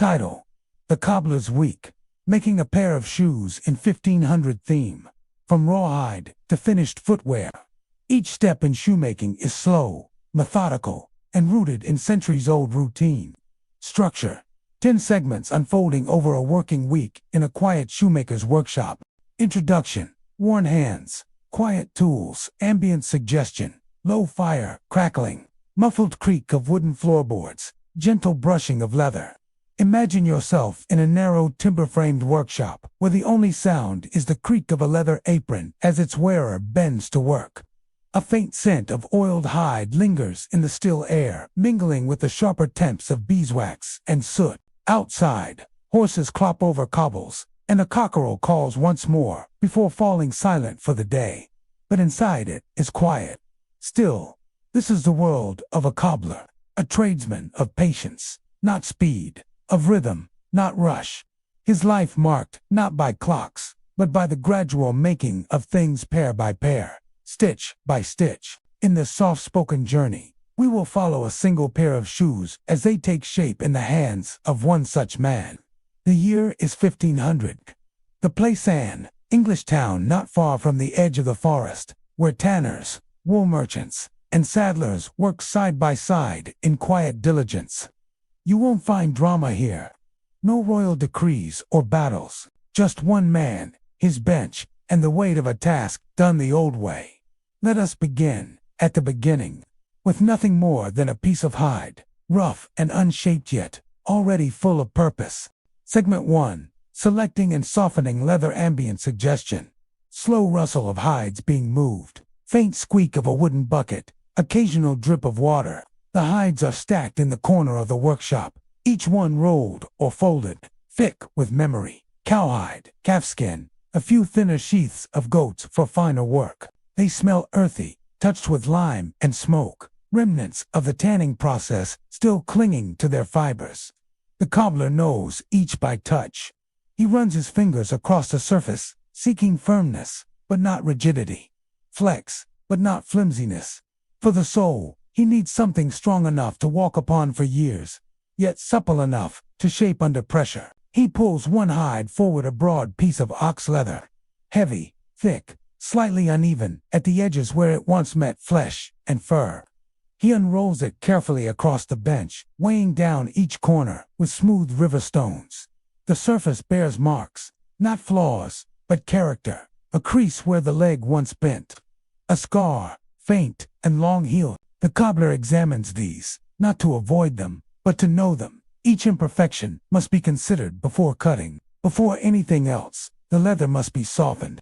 Title: The Cobbler's Week. Making a pair of shoes in 1500 theme. From rawhide to finished footwear. Each step in shoemaking is slow, methodical, and rooted in centuries-old routine. Structure: 10 segments unfolding over a working week in a quiet shoemaker's workshop. Introduction: worn hands, quiet tools, ambient suggestion, low fire, crackling, muffled creak of wooden floorboards, gentle brushing of leather. Imagine yourself in a narrow timber-framed workshop where the only sound is the creak of a leather apron as its wearer bends to work. A faint scent of oiled hide lingers in the still air, mingling with the sharper temps of beeswax and soot. Outside, horses clop over cobbles, and a cockerel calls once more before falling silent for the day. But inside it is quiet. Still, this is the world of a cobbler, a tradesman of patience, not speed, of rhythm, not rush. His life marked not by clocks, but by the gradual making of things pair by pair, stitch by stitch. In this soft-spoken journey, we will follow a single pair of shoes as they take shape in the hands of one such man. The year is 1500. The place an English town not far from the edge of the forest, where tanners, wool merchants, and saddlers work side by side in quiet diligence. You won't find drama here. No royal decrees or battles. Just one man, his bench, and the weight of a task done the old way. Let us begin, at the beginning, with nothing more than a piece of hide, rough and unshaped yet, already full of purpose. Segment 1. Selecting and softening leather ambient suggestion. Slow rustle of hides being moved. Faint squeak of a wooden bucket. Occasional drip of water. The hides are stacked in the corner of the workshop, each one rolled or folded, thick with memory. Cowhide, calfskin, a few thinner sheaths of goats for finer work. They smell earthy, touched with lime and smoke, remnants of the tanning process still clinging to their fibers. The cobbler knows each by touch. He runs his fingers across the surface, seeking firmness, but not rigidity. Flex, but not flimsiness. For the soul, he needs something strong enough to walk upon for years, yet supple enough to shape under pressure. He pulls one hide forward, a broad piece of ox leather. Heavy, thick, slightly uneven at the edges where it once met flesh and fur. He unrolls it carefully across the bench, weighing down each corner with smooth river stones. The surface bears marks, not flaws, but character. A crease where the leg once bent. A scar, faint and long-healed. The cobbler examines these, not to avoid them, but to know them. Each imperfection must be considered before cutting. Before anything else, the leather must be softened.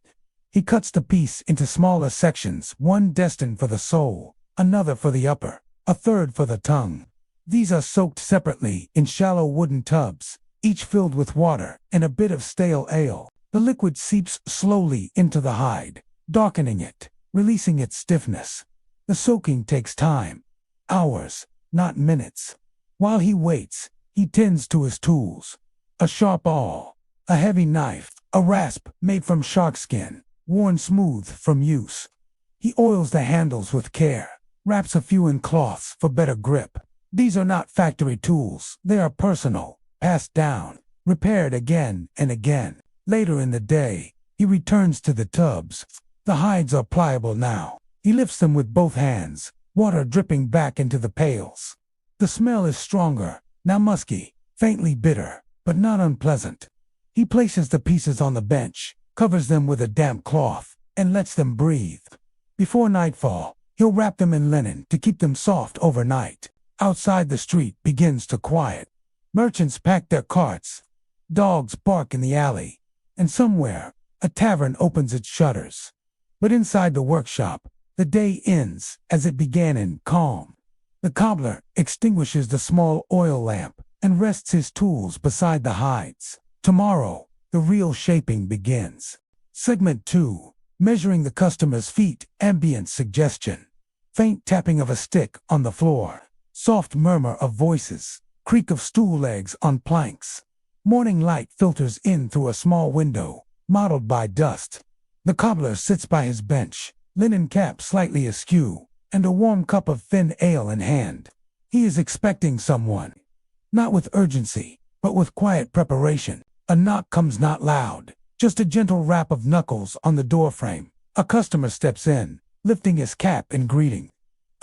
He cuts the piece into smaller sections, one destined for the sole, another for the upper, a third for the tongue. These are soaked separately in shallow wooden tubs, each filled with water and a bit of stale ale. The liquid seeps slowly into the hide, darkening it, releasing its stiffness. The soaking takes time, hours, not minutes. While he waits, he tends to his tools. A sharp awl, a heavy knife, a rasp made from shark skin, worn smooth from use. He oils the handles with care, wraps a few in cloths for better grip. These are not factory tools, they are personal, passed down, repaired again and again. Later in the day, he returns to the tubs. The hides are pliable now. He lifts them with both hands, water dripping back into the pails. The smell is stronger, now musky, faintly bitter, but not unpleasant. He places the pieces on the bench, covers them with a damp cloth, and lets them breathe. Before nightfall, he'll wrap them in linen to keep them soft overnight. Outside, the street begins to quiet. Merchants pack their carts. Dogs bark in the alley. And somewhere, a tavern opens its shutters. But inside the workshop, the day ends as it began in calm. The cobbler extinguishes the small oil lamp and rests his tools beside the hides. Tomorrow, the real shaping begins. Segment 2. Measuring the customer's feet, ambient suggestion. Faint tapping of a stick on the floor. Soft murmur of voices. Creak of stool legs on planks. Morning light filters in through a small window, mottled by dust. The cobbler sits by his bench, linen cap slightly askew, and a warm cup of thin ale in hand. He is expecting someone. Not with urgency, but with quiet preparation. A knock comes not loud, just a gentle rap of knuckles on the doorframe. A customer steps in, lifting his cap in greeting.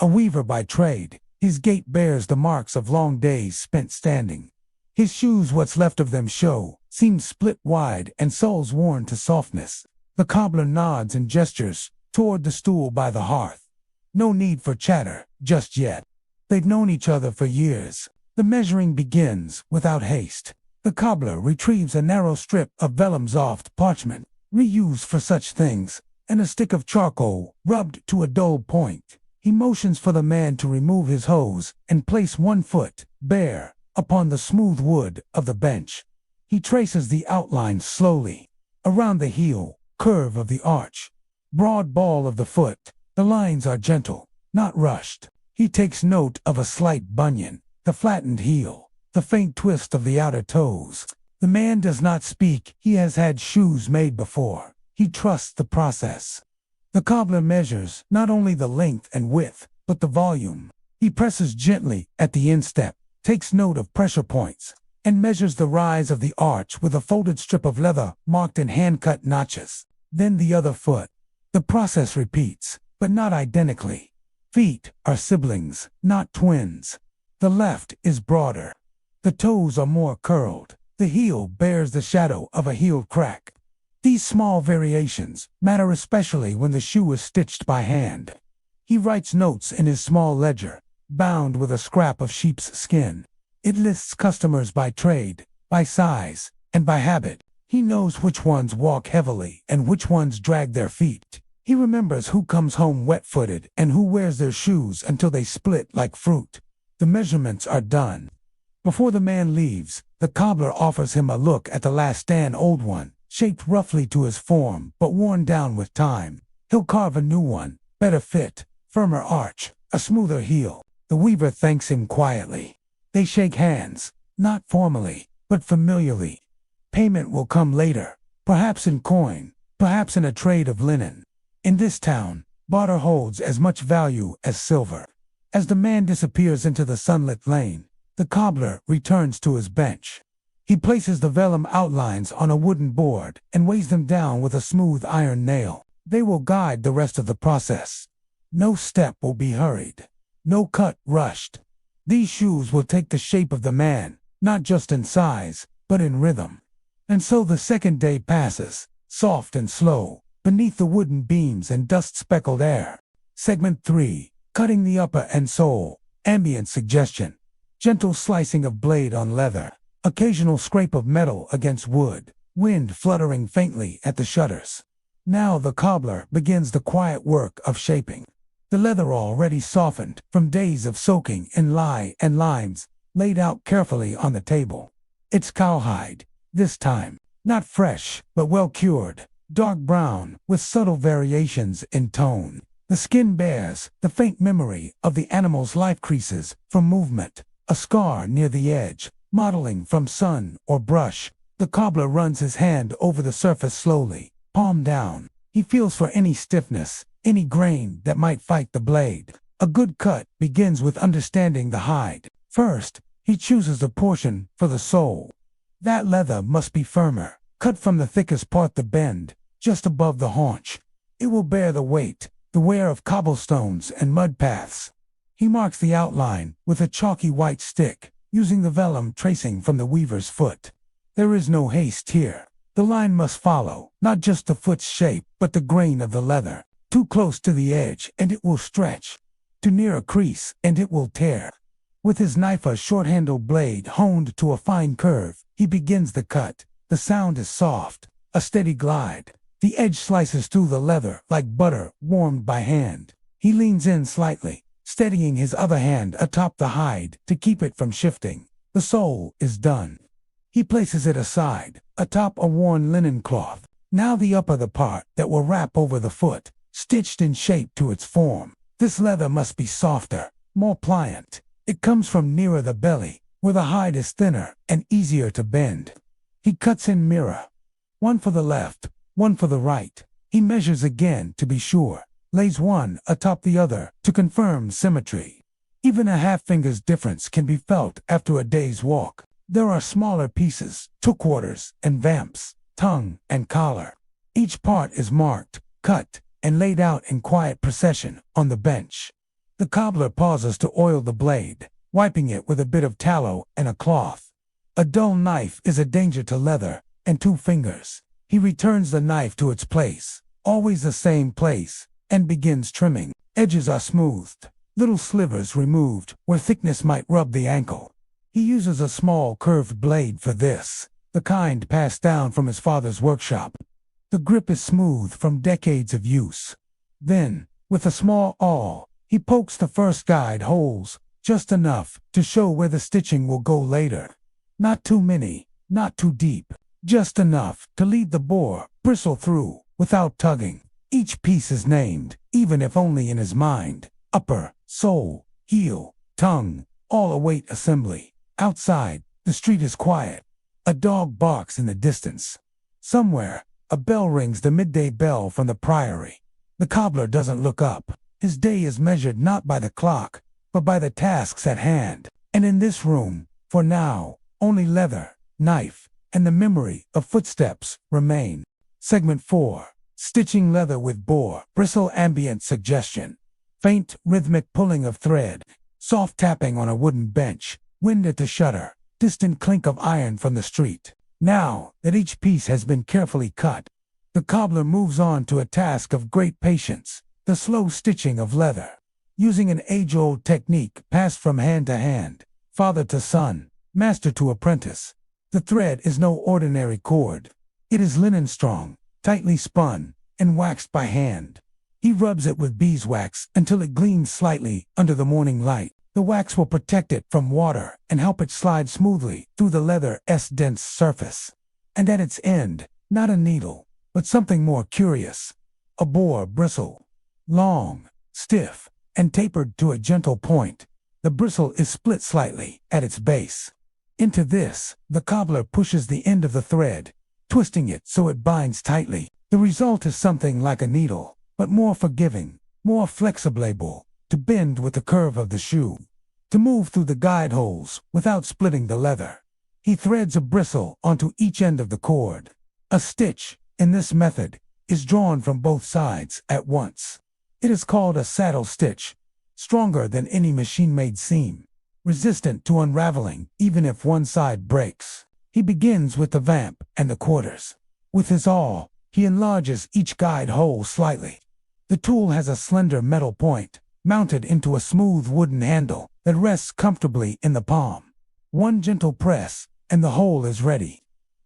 A weaver by trade, his gait bears the marks of long days spent standing. His shoes, what's left of them show, seem split wide and soles worn to softness. The cobbler nods and gestures toward the stool by the hearth. No need for chatter, just yet. They've known each other for years. The measuring begins without haste. The cobbler retrieves a narrow strip of vellum soft parchment, reused for such things, and a stick of charcoal, rubbed to a dull point. He motions for the man to remove his hose and place one foot, bare, upon the smooth wood of the bench. He traces the outline slowly. Around the heel, curve of the arch, broad ball of the foot, the lines are gentle, not rushed. He takes note of a slight bunion, the flattened heel, the faint twist of the outer toes. The man does not speak. He has had shoes made before. He trusts the process. The cobbler measures not only the length and width, but the volume. He presses gently at the instep, takes note of pressure points, and measures the rise of the arch with a folded strip of leather marked in hand-cut notches. Then the other foot. The process repeats, but not identically. Feet are siblings, not twins. The left is broader. The toes are more curled. The heel bears the shadow of a heel crack. These small variations matter especially when the shoe is stitched by hand. He writes notes in his small ledger, bound with a scrap of sheep's skin. It lists customers by trade, by size, and by habit. He knows which ones walk heavily and which ones drag their feet. He remembers who comes home wet-footed and who wears their shoes until they split like fruit. The measurements are done. Before the man leaves, the cobbler offers him a look at the last stand old one, shaped roughly to his form but worn down with time. He'll carve a new one, better fit, firmer arch, a smoother heel. The weaver thanks him quietly. They shake hands, not formally, but familiarly. Payment will come later, perhaps in coin, perhaps in a trade of linen. In this town, barter holds as much value as silver. As the man disappears into the sunlit lane, the cobbler returns to his bench. He places the vellum outlines on a wooden board and weighs them down with a smooth iron nail. They will guide the rest of the process. No step will be hurried. No cut rushed. These shoes will take the shape of the man, not just in size, but in rhythm. And so the second day passes, soft and slow, beneath the wooden beams and dust-speckled air. Segment 3. Cutting the upper and sole. Ambient suggestion. Gentle slicing of blade on leather. Occasional scrape of metal against wood. Wind fluttering faintly at the shutters. Now the cobbler begins the quiet work of shaping. The leather already softened from days of soaking in lye and limes, laid out carefully on the table. It's cowhide, this time. Not fresh, but well cured. Dark brown, with subtle variations in tone. The skin bears the faint memory of the animal's life creases from movement. A scar near the edge, mottling from sun or brush. The cobbler runs his hand over the surface slowly, palm down. He feels for any stiffness, any grain that might fight the blade. A good cut begins with understanding the hide. First, he chooses a portion for the sole. That leather must be firmer, cut from the thickest part, the bend, just above the haunch. It will bear the weight, the wear of cobblestones and mud paths. He marks the outline with a chalky white stick, using the vellum tracing from the weaver's foot. There is no haste here. The line must follow, not just the foot's shape, but the grain of the leather. Too close to the edge, and it will stretch. Too near a crease, and it will tear. With his knife, a short-handled blade honed to a fine curve, he begins the cut. The sound is soft, a steady glide. The edge slices through the leather like butter warmed by hand. He leans in slightly, steadying his other hand atop the hide to keep it from shifting. The sole is done. He places it aside, atop a worn linen cloth. Now the upper, the part that will wrap over the foot, stitched in shape to its form. This leather must be softer, more pliant. It comes from nearer the belly, where the hide is thinner and easier to bend. He cuts in mirror. One for the left, one for the right. He measures again to be sure, lays one atop the other to confirm symmetry. Even a half finger's difference can be felt after a day's walk. There are smaller pieces, two quarters, and vamps, tongue, and collar. Each part is marked, cut, and laid out in quiet procession on the bench. The cobbler pauses to oil the blade, wiping it with a bit of tallow and a cloth. A dull knife is a danger to leather and 2 fingers. He returns the knife to its place, always the same place, and begins trimming. Edges are smoothed, little slivers removed where thickness might rub the ankle. He uses a small curved blade for this, the kind passed down from his father's workshop. The grip is smooth from decades of use. Then, with a small awl, he pokes the first guide holes, just enough to show where the stitching will go later. Not too many, not too deep, just enough to lead the bore bristle through without tugging. Each piece is named, even if only in his mind. Upper, sole, heel, tongue, all await assembly. Outside, the street is quiet. A dog barks in the distance. Somewhere, a bell rings, the midday bell from the priory. The cobbler doesn't look up. His day is measured not by the clock, but by the tasks at hand. And in this room, for now, only leather, knife, and the memory of footsteps remain. Segment 4. Stitching leather with bore, bristle, ambient suggestion. Faint, rhythmic pulling of thread. Soft tapping on a wooden bench. Wind at the shutter. Distant clink of iron from the street. Now that each piece has been carefully cut, the cobbler moves on to a task of great patience, the slow stitching of leather. Using an age-old technique passed from hand to hand, father to son, master to apprentice. The thread is no ordinary cord. It is linen strong, tightly spun, and waxed by hand. He rubs it with beeswax until it gleams slightly under the morning light. The wax will protect it from water and help it slide smoothly through the leather's dense surface. And at its end, not a needle, but something more curious. A bore bristle. Long, stiff, and tapered to a gentle point. The bristle is split slightly at its base. Into this, the cobbler pushes the end of the thread, twisting it so it binds tightly. The result is something like a needle, but more forgiving, more flexible, to bend with the curve of the shoe, to move through the guide holes without splitting the leather. He threads a bristle onto each end of the cord. A stitch, in this method, is drawn from both sides at once. It is called a saddle stitch, stronger than any machine-made seam, resistant to unraveling even if one side breaks. He begins with the vamp and the quarters. With his awl, he enlarges each guide hole slightly. The tool has a slender metal point, mounted into a smooth wooden handle that rests comfortably in the palm. One gentle press, and the hole is ready.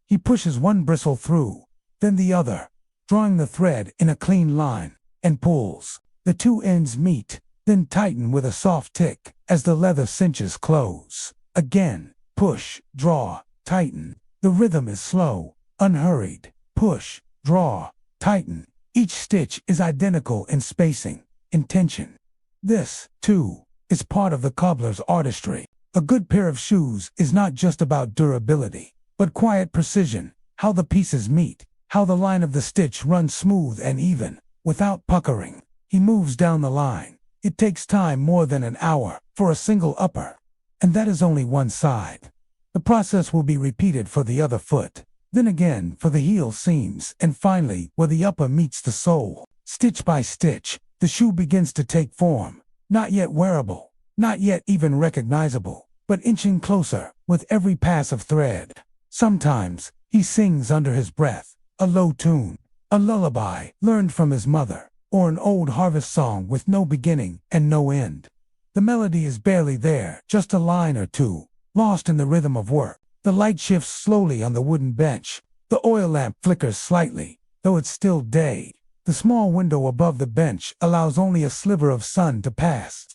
He pushes one bristle through, then the other, drawing the thread in a clean line, and pulls. The 2 ends meet, then tighten with a soft tick as the leather cinches close. Again, push, draw, tighten. The rhythm is slow, unhurried. Push, draw, tighten. Each stitch is identical in spacing, in tension. This, too, is part of the cobbler's artistry. A good pair of shoes is not just about durability, but quiet precision, how the pieces meet, how the line of the stitch runs smooth and even, without puckering. He moves down the line. It takes time, more than an hour, for a single upper. And that is only one side. The process will be repeated for the other foot, then again for the heel seams, and finally where the upper meets the sole. Stitch by stitch, the shoe begins to take form, not yet wearable, not yet even recognizable, but inching closer with every pass of thread. Sometimes, he sings under his breath, a low tune, a lullaby learned from his mother, or an old harvest song with no beginning and no end. The melody is barely there, just a line or two, lost in the rhythm of work. The light shifts slowly on the wooden bench. The oil lamp flickers slightly, though it's still day. The small window above the bench allows only a sliver of sun to pass.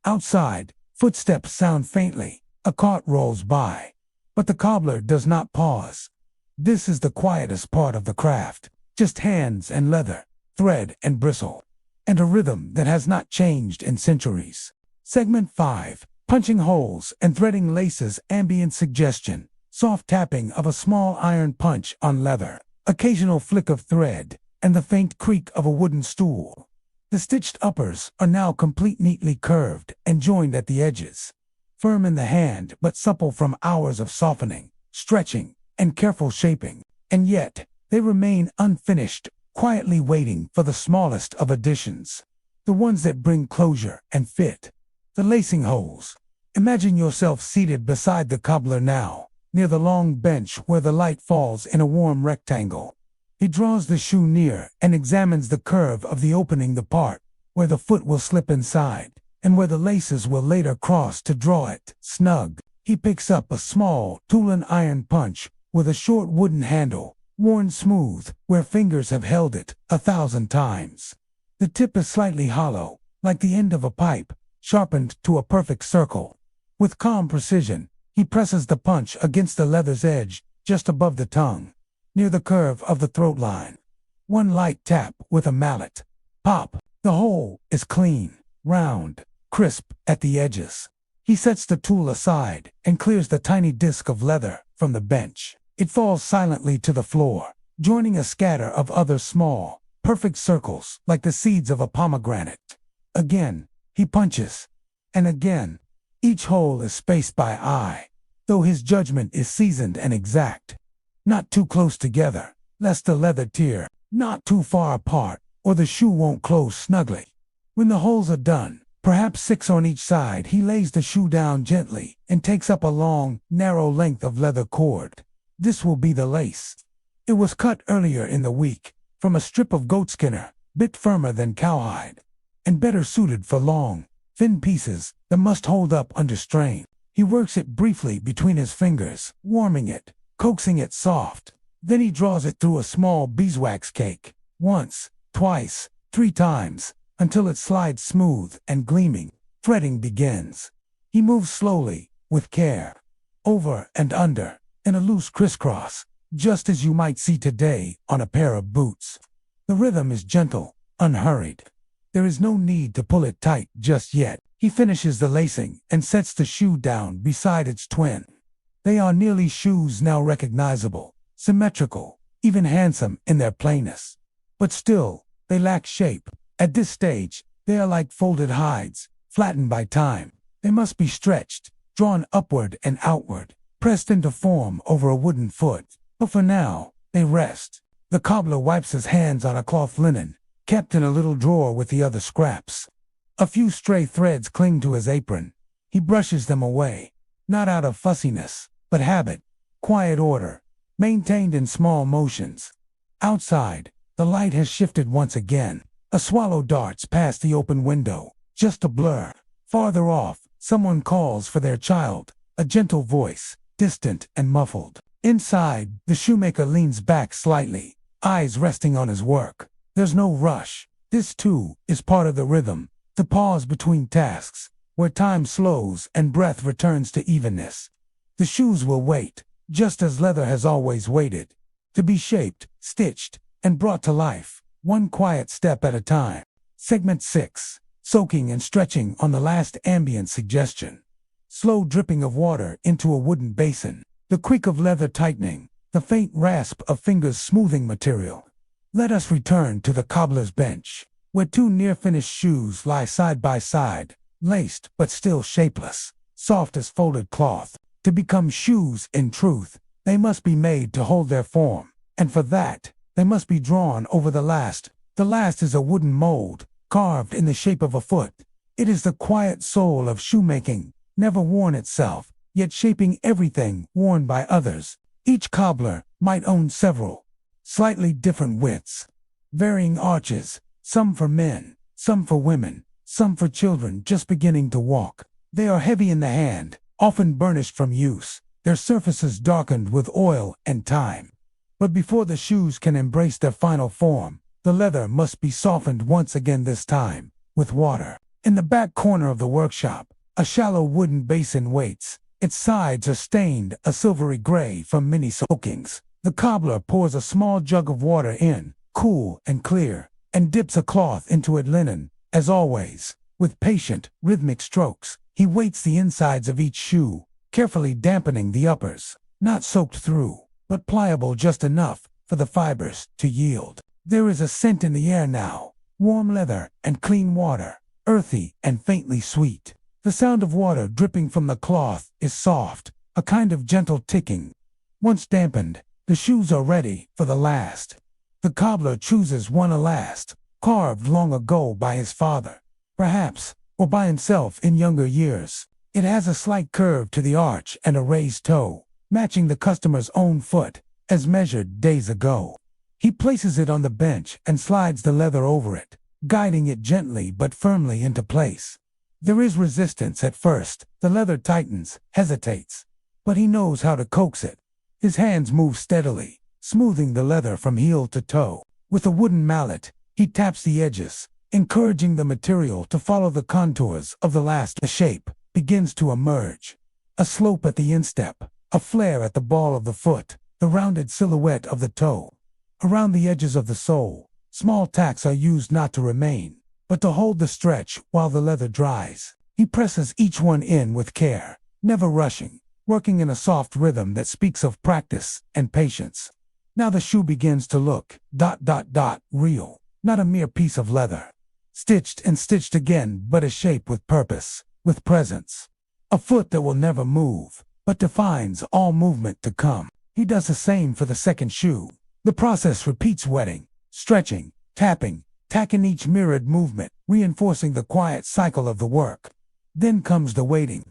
Outside, footsteps sound faintly. A cart rolls by. But the cobbler does not pause. This is the quietest part of the craft. Just hands and leather, thread and bristle, and a rhythm that has not changed in centuries. Segment 5. Punching holes and threading laces, ambient suggestion. Soft tapping of a small iron punch on leather. Occasional flick of thread, and the faint creak of a wooden stool. The stitched uppers are now complete, neatly curved and joined at the edges. firm in the hand but supple from hours of softening, stretching, and careful shaping. And yet, they remain unfinished, quietly waiting for the smallest of additions. The ones that bring closure and fit. The lacing holes. Imagine yourself seated beside the cobbler now, near the long bench where the light falls in a warm rectangle. He draws the shoe near and examines the curve of the opening, the part where the foot will slip inside, and where the laces will later cross to draw it snug. He picks up a small tool, an iron punch with a short wooden handle, worn smooth where fingers have held it 1,000 times. The tip is slightly hollow, like the end of a pipe, sharpened to a perfect circle. With calm precision, he presses the punch against the leather's edge, just above the tongue, near the curve of the throat line. One light tap with a mallet. Pop! The hole is clean, round, crisp at the edges. He sets the tool aside and clears the tiny disc of leather from the bench. It falls silently to the floor, joining a scatter of other small, perfect circles like the seeds of a pomegranate. Again, he punches. And again. Each hole is spaced by eye, though his judgment is seasoned and exact. Not too close together, lest the leather tear, not too far apart, or the shoe won't close snugly. When the holes are done, perhaps 6 on each side, he lays the shoe down gently and takes up a long, narrow length of leather cord. This will be the lace. It was cut earlier in the week from a strip of goatskin, bit firmer than cowhide, and better suited for long, thin pieces that must hold up under strain. He works it briefly between his fingers, warming it, coaxing it soft. Then he draws it through a small beeswax cake, once, twice, 3 times, until it slides smooth and gleaming. Threading begins. He moves slowly, with care, over and under, in a loose crisscross, just as you might see today on a pair of boots. The rhythm is gentle, unhurried. There is no need to pull it tight just yet. He finishes the lacing and sets the shoe down beside its twin. They are nearly shoes now, recognizable, symmetrical, even handsome in their plainness. But still, they lack shape. At this stage, they are like folded hides, flattened by time. They must be stretched, drawn upward and outward, pressed into form over a wooden foot. But for now, they rest. The cobbler wipes his hands on a cloth linen, kept in a little drawer with the other scraps. A few stray threads cling to his apron. He brushes them away, not out of fussiness, but habit, quiet order, maintained in small motions. Outside, the light has shifted once again. A swallow darts past the open window, just a blur. Farther off, someone calls for their child, a gentle voice, distant and muffled. Inside, the shoemaker leans back slightly, eyes resting on his work. There's no rush. This, too, is part of the rhythm, the pause between tasks, where time slows and breath returns to evenness. The shoes will wait, just as leather has always waited, to be shaped, stitched, and brought to life, one quiet step at a time. Segment 6. Soaking and stretching on the last ambient suggestion. Slow dripping of water into a wooden basin, the creak of leather tightening, the faint rasp of fingers smoothing material. Let us return to the cobbler's bench, where 2 near-finished shoes lie side by side, laced but still shapeless, soft as folded cloth. To become shoes in truth, they must be made to hold their form, and for that, they must be drawn over the last. The last is a wooden mold, carved in the shape of a foot. It is the quiet soul of shoemaking, never worn itself, yet shaping everything worn by others. Each cobbler might own several, slightly different widths, varying arches, some for men, some for women, some for children just beginning to walk. They are heavy in the hand, often burnished from use, their surfaces darkened with oil and time. But before the shoes can embrace their final form, the leather must be softened once again, this time with water. In the back corner of the workshop, a shallow wooden basin waits. Its sides are stained a silvery gray from many soakings. The cobbler pours a small jug of water in, cool and clear, and dips a cloth into it, linen. As always, with patient, rhythmic strokes, he weights the insides of each shoe, carefully dampening the uppers, not soaked through, but pliable just enough for the fibers to yield. There is a scent in the air now, warm leather and clean water, earthy and faintly sweet. The sound of water dripping from the cloth is soft, a kind of gentle ticking. Once dampened, the shoes are ready for the last. The cobbler chooses one last, carved long ago by his father, perhaps, or by himself in younger years. It has a slight curve to the arch and a raised toe, matching the customer's own foot, as measured days ago. He places it on the bench and slides the leather over it, guiding it gently but firmly into place. There is resistance at first. The leather tightens, hesitates, but he knows how to coax it. His hands move steadily, smoothing the leather from heel to toe. With a wooden mallet, he taps the edges, encouraging the material to follow the contours of the last. The shape begins to emerge. A slope at the instep, a flare at the ball of the foot, the rounded silhouette of the toe. Around the edges of the sole, small tacks are used not to remain, but to hold the stretch while the leather dries. He presses each one in with care, never rushing, working in a soft rhythm that speaks of practice and patience. Now the shoe begins to look, real, not a mere piece of leather. Stitched and stitched again, but a shape with purpose, with presence. A foot that will never move, but defines all movement to come. He does the same for the second shoe. The process repeats, wetting, stretching, tapping, tacking each mirrored movement, reinforcing the quiet cycle of the work. Then comes the waiting.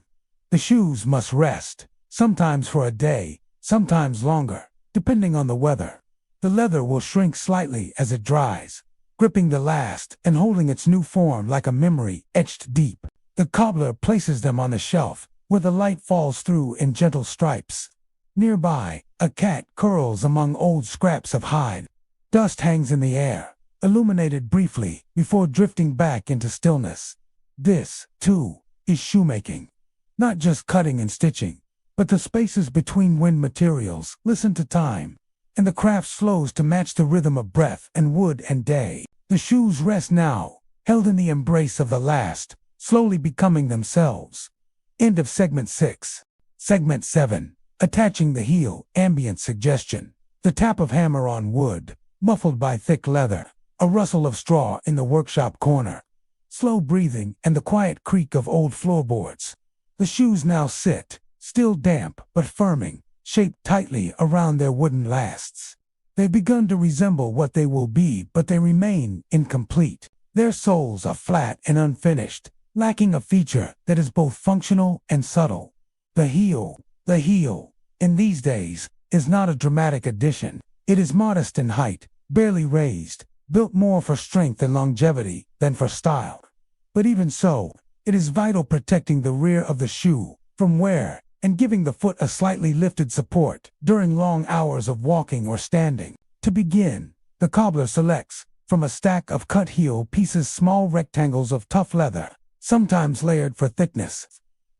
The shoes must rest, sometimes for a day, sometimes longer, depending on the weather. The leather will shrink slightly as it dries, gripping the last and holding its new form like a memory etched deep. The cobbler places them on the shelf, where the light falls through in gentle stripes. Nearby, a cat curls among old scraps of hide. Dust hangs in the air, illuminated briefly before drifting back into stillness. This, too, is shoemaking. Not just cutting and stitching, but the spaces between wind materials. Listen to time, and the craft slows to match the rhythm of breath and wood and day. The shoes rest now, held in the embrace of the last, slowly becoming themselves. End of segment 6. Segment 7. Attaching the heel, ambient suggestion. The tap of hammer on wood, muffled by thick leather, a rustle of straw in the workshop corner. Slow breathing and the quiet creak of old floorboards. The shoes now sit, still damp but firming, shaped tightly around their wooden lasts. They've begun to resemble what they will be, but they remain incomplete. Their soles are flat and unfinished, lacking a feature that is both functional and subtle. The heel, in these days, is not a dramatic addition. It is modest in height, barely raised, built more for strength and longevity than for style. But even so, it is vital, protecting the rear of the shoe from wear and giving the foot a slightly lifted support during long hours of walking or standing. To begin, the cobbler selects, from a stack of cut heel pieces, small rectangles of tough leather, sometimes layered for thickness.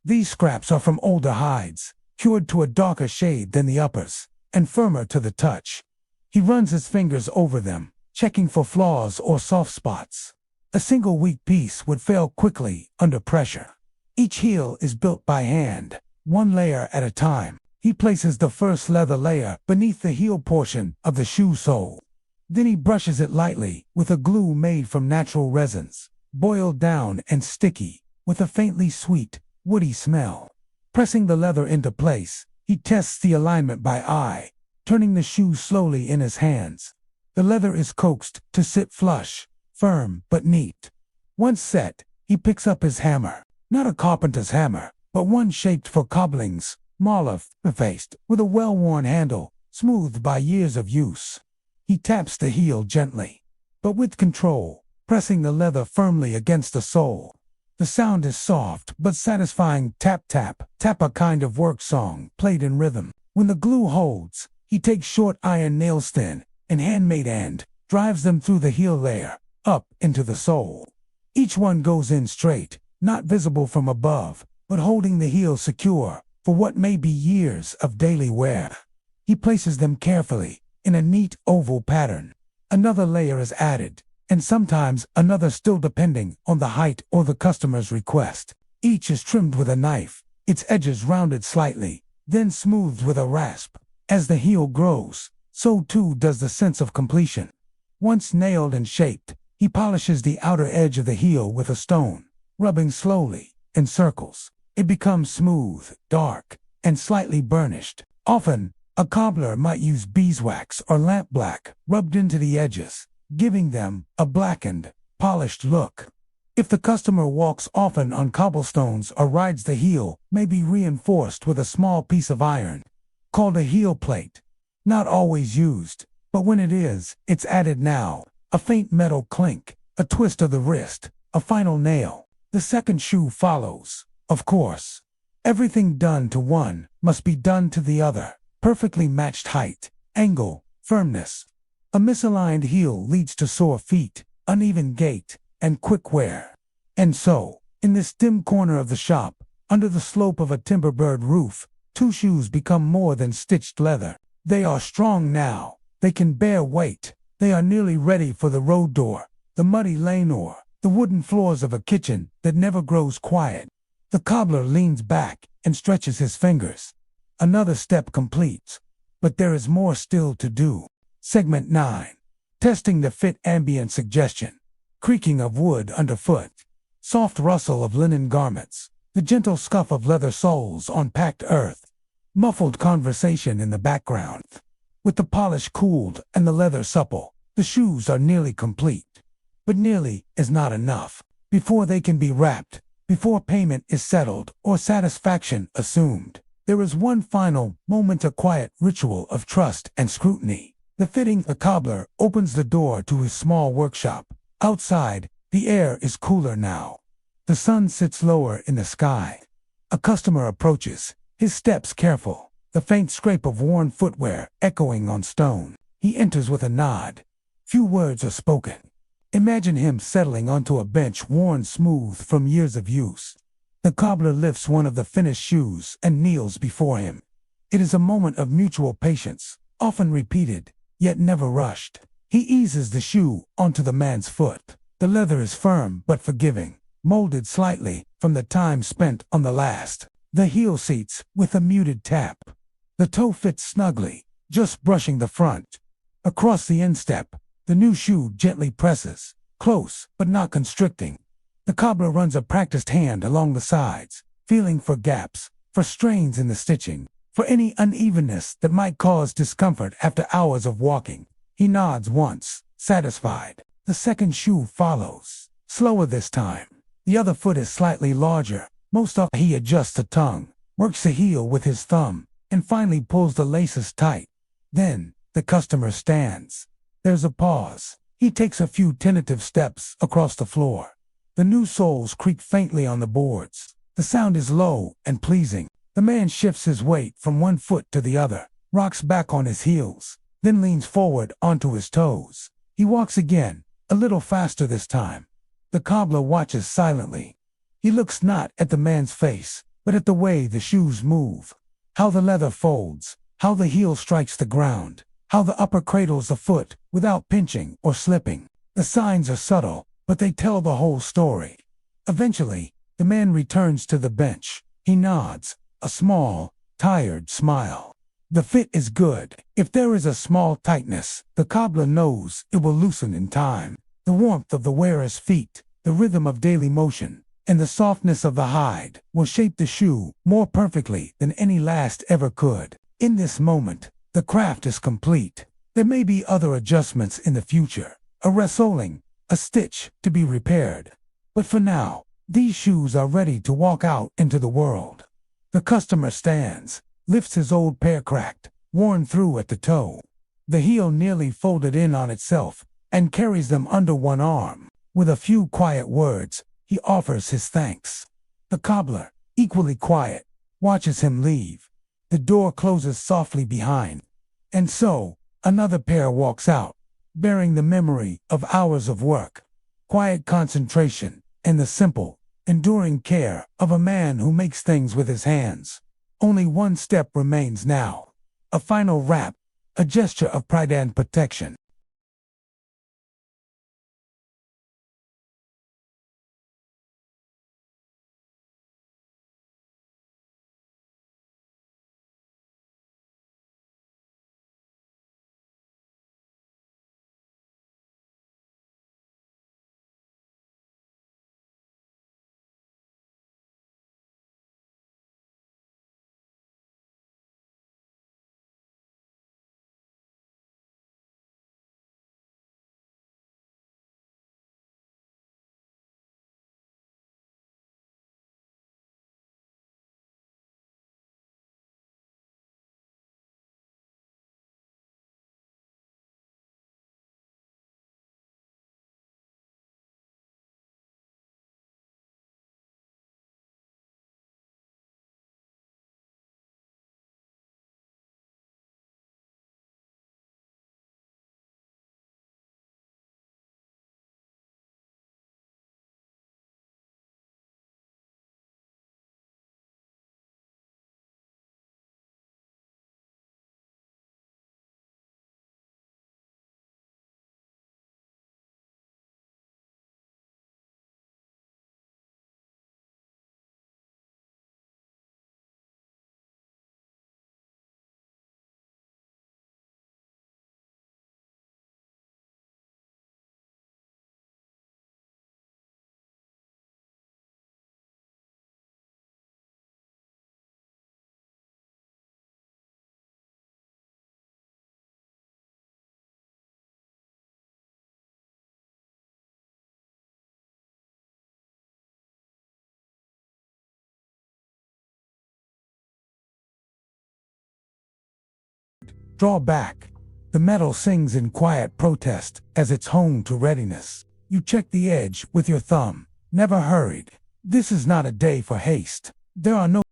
These scraps are from older hides, cured to a darker shade than the uppers, and firmer to the touch. He runs his fingers over them, checking for flaws or soft spots. A single weak piece would fail quickly under pressure. Each heel is built by hand, one layer at a time. He places the first leather layer beneath the heel portion of the shoe sole. Then he brushes it lightly with a glue made from natural resins, boiled down and sticky, with a faintly sweet, woody smell. Pressing the leather into place, he tests the alignment by eye, turning the shoe slowly in his hands. The leather is coaxed to sit flush, firm but neat. Once set, he picks up his hammer, not a carpenter's hammer, but one shaped for cobblings, mauve-faced, with a well-worn handle, smoothed by years of use. He taps the heel gently, but with control, pressing the leather firmly against the sole. The sound is soft but satisfying, tap-tap, tap, a kind of work song played in rhythm. When the glue holds, he takes short iron nails, thin and handmade, and drives them through the heel layer, up into the sole. Each one goes in straight, not visible from above, but holding the heel secure for what may be years of daily wear. He places them carefully in a neat oval pattern. Another layer is added, and sometimes another, still depending on the height or the customer's request. Each is trimmed with a knife, its edges rounded slightly, then smoothed with a rasp. As the heel grows, so too does the sense of completion. Once nailed and shaped, he polishes the outer edge of the heel with a stone, rubbing slowly, in circles. It becomes smooth, dark, and slightly burnished. Often, a cobbler might use beeswax or lampblack rubbed into the edges, giving them a blackened, polished look. If the customer walks often on cobblestones or rides the heel, may be reinforced with a small piece of iron, called a heel plate. Not always used, but when it is, it's added now. A faint metal clink, a twist of the wrist, a final nail. The second shoe follows, of course. Everything done to one must be done to the other. Perfectly matched height, angle, firmness. A misaligned heel leads to sore feet, uneven gait, and quick wear. And so, in this dim corner of the shop, under the slope of a timber-bird roof, two shoes become more than stitched leather. They are strong now. They can bear weight. They are nearly ready for the road door, the muddy lane, or the wooden floors of a kitchen that never grows quiet. The cobbler leans back and stretches his fingers. Another step completes, but there is more still to do. Segment 9. Testing the fit. Ambient suggestion. Creaking of wood underfoot. Soft rustle of linen garments. The gentle scuff of leather soles on packed earth. Muffled conversation in the background. With the polish cooled and the leather supple, the shoes are nearly complete. But nearly is not enough. Before they can be wrapped, before payment is settled or satisfaction assumed, there is one final moment, a quiet ritual of trust and scrutiny. The fitting. The cobbler opens the door to his small workshop. Outside, the air is cooler now. The sun sits lower in the sky. A customer approaches, his steps careful, the faint scrape of worn footwear echoing on stone. He enters with a nod. Few words are spoken. Imagine him settling onto a bench worn smooth from years of use. The cobbler lifts one of the finished shoes and kneels before him. It is a moment of mutual patience, often repeated, yet never rushed. He eases the shoe onto the man's foot. The leather is firm but forgiving, molded slightly from the time spent on the last. The heel seats with a muted tap. The toe fits snugly, just brushing the front. Across the instep, the new shoe gently presses, close but not constricting. The cobbler runs a practiced hand along the sides, feeling for gaps, for strains in the stitching, for any unevenness that might cause discomfort after hours of walking. He nods once, satisfied. The second shoe follows, slower this time. The other foot is slightly larger. Most often he adjusts the tongue, works the heel with his thumb, and finally pulls the laces tight. Then, the customer stands. There's a pause. He takes a few tentative steps across the floor. The new soles creak faintly on the boards. The sound is low and pleasing. The man shifts his weight from one foot to the other, rocks back on his heels, then leans forward onto his toes. He walks again, a little faster this time. The cobbler watches silently. He looks not at the man's face, but at the way the shoes move. How the leather folds, how the heel strikes the ground, how the upper cradles the foot without pinching or slipping. The signs are subtle, but they tell the whole story. Eventually, the man returns to the bench. He nods, a small, tired smile. The fit is good. If there is a small tightness, the cobbler knows it will loosen in time. The warmth of the wearer's feet, the rhythm of daily motion, and the softness of the hide will shape the shoe more perfectly than any last ever could. In this moment, the craft is complete. There may be other adjustments in the future, a resoling, a stitch to be repaired. But for now, these shoes are ready to walk out into the world. The customer stands, lifts his old pair cracked, worn through at the toe, the heel nearly folded in on itself, and carries them under one arm. With a few quiet words, he offers his thanks. The cobbler, equally quiet, watches him leave. The door closes softly behind. And so, another pair walks out, bearing the memory of hours of work, quiet concentration, and the simple, enduring care of a man who makes things with his hands. Only one step remains now. A final wrap, a gesture of pride and protection. Draw back. The metal sings in quiet protest as it's home to readiness. You check the edge with your thumb, never hurried. This is not a day for haste. There are no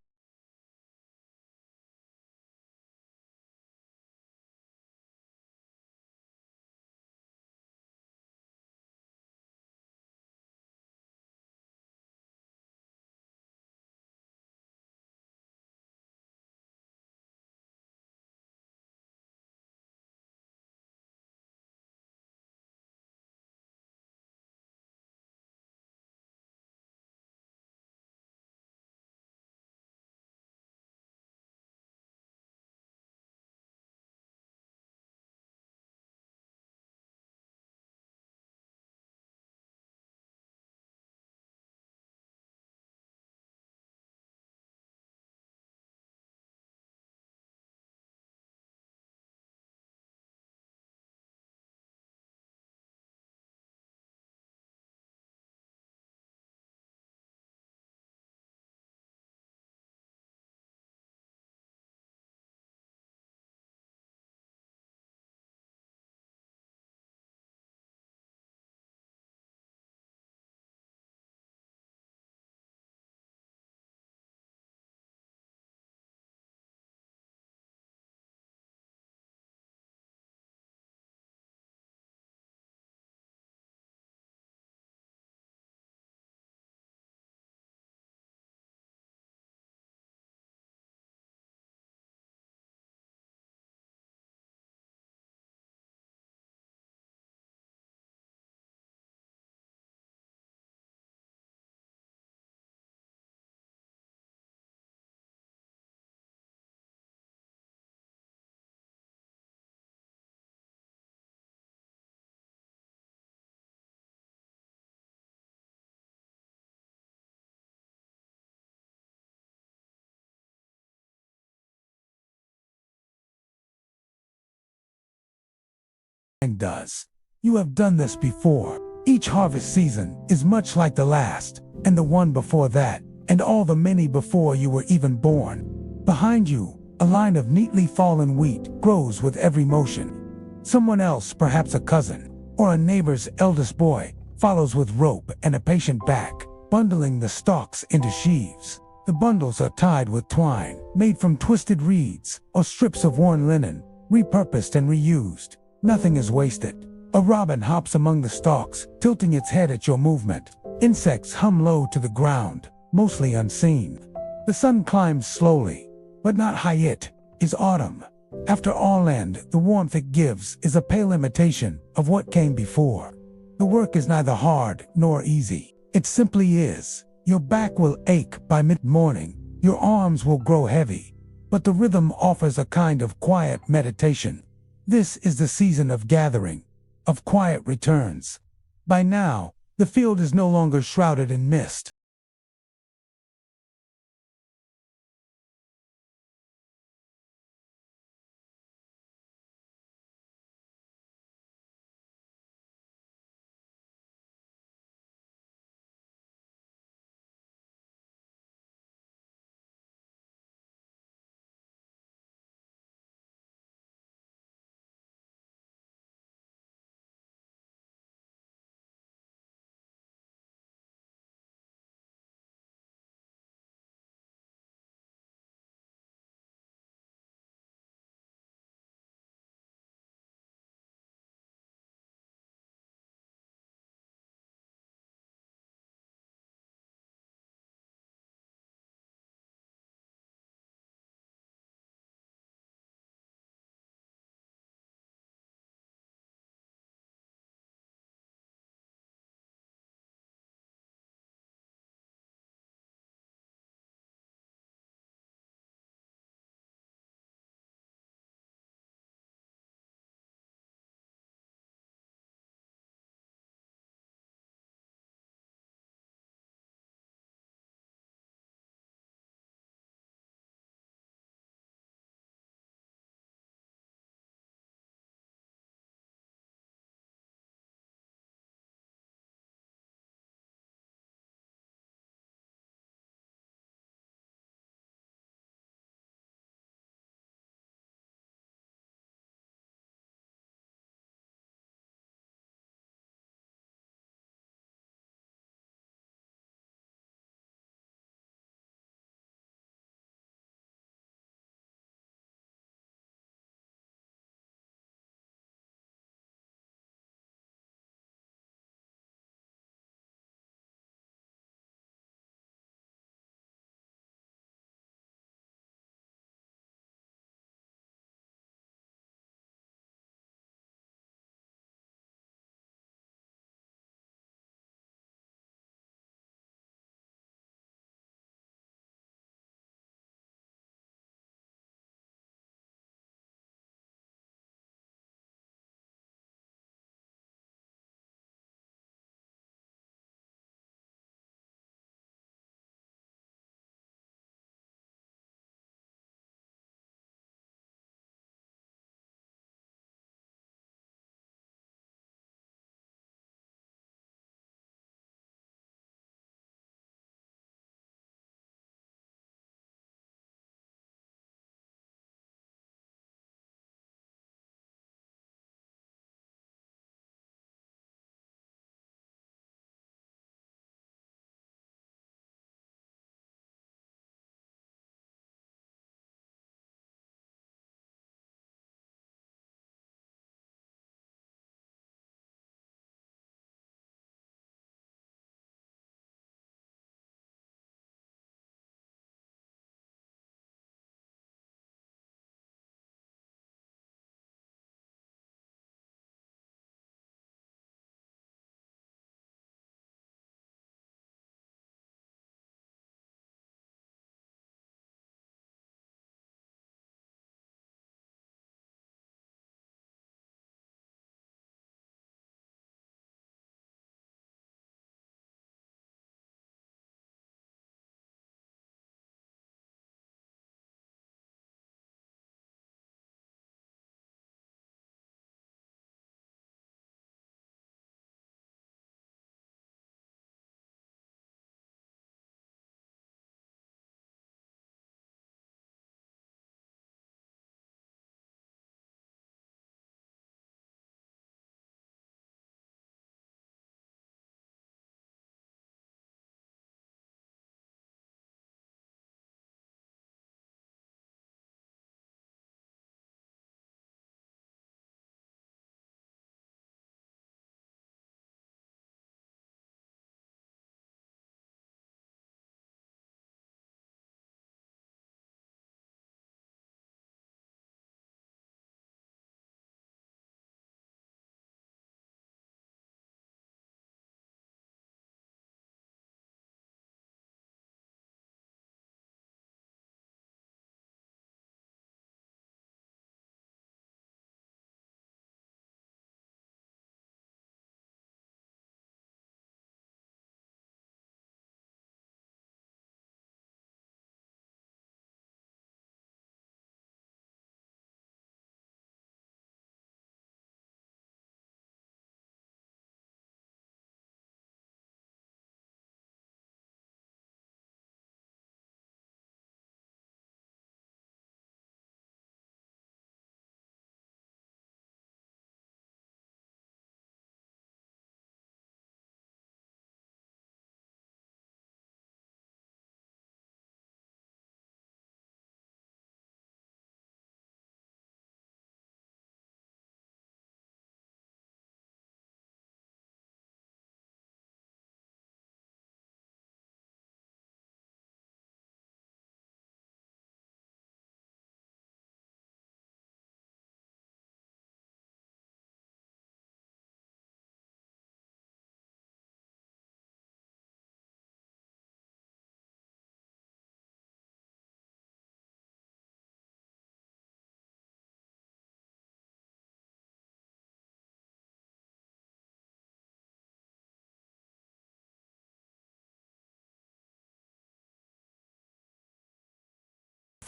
does. You have done this before. Each harvest season is much like the last, and the one before that, and all the many before you were even born. Behind you, a line of neatly fallen wheat grows with every motion. Someone else, perhaps a cousin, or a neighbor's eldest boy, follows with rope and a patient back, bundling the stalks into sheaves. The bundles are tied with twine, made from twisted reeds, or strips of worn linen, repurposed and reused. Nothing is wasted. A robin hops among the stalks, tilting its head at your movement. Insects hum low to the ground, mostly unseen. The sun climbs slowly, but not high. It is autumn. After all end, the warmth it gives is a pale imitation of what came before. The work is neither hard nor easy. It simply is. Your back will ache by mid-morning. Your arms will grow heavy. But the rhythm offers a kind of quiet meditation. This is the season of gathering, of quiet returns. By now, the field is no longer shrouded in mist.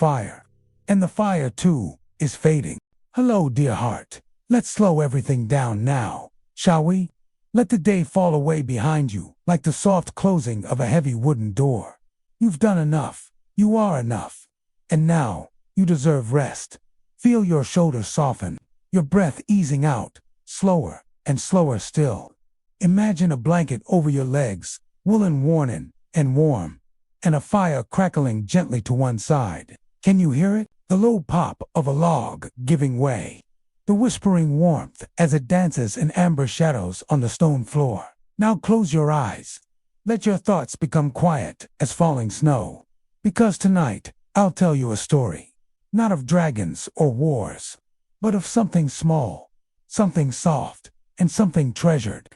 fire. And the fire, too, is fading. Hello, dear heart. Let's slow everything down now, shall we? Let the day fall away behind you, like the soft closing of a heavy wooden door. You've done enough. You are enough. And now, you deserve rest. Feel your shoulders soften, your breath easing out, slower and slower still. Imagine a blanket over your legs, woolen worn and warm, and a fire crackling gently to one side. Can you hear it? The low pop of a log giving way. The whispering warmth as it dances in amber shadows on the stone floor. Now close your eyes. Let your thoughts become quiet as falling snow. Because tonight, I'll tell you a story. Not of dragons or wars, but of something small, something soft, and something treasured.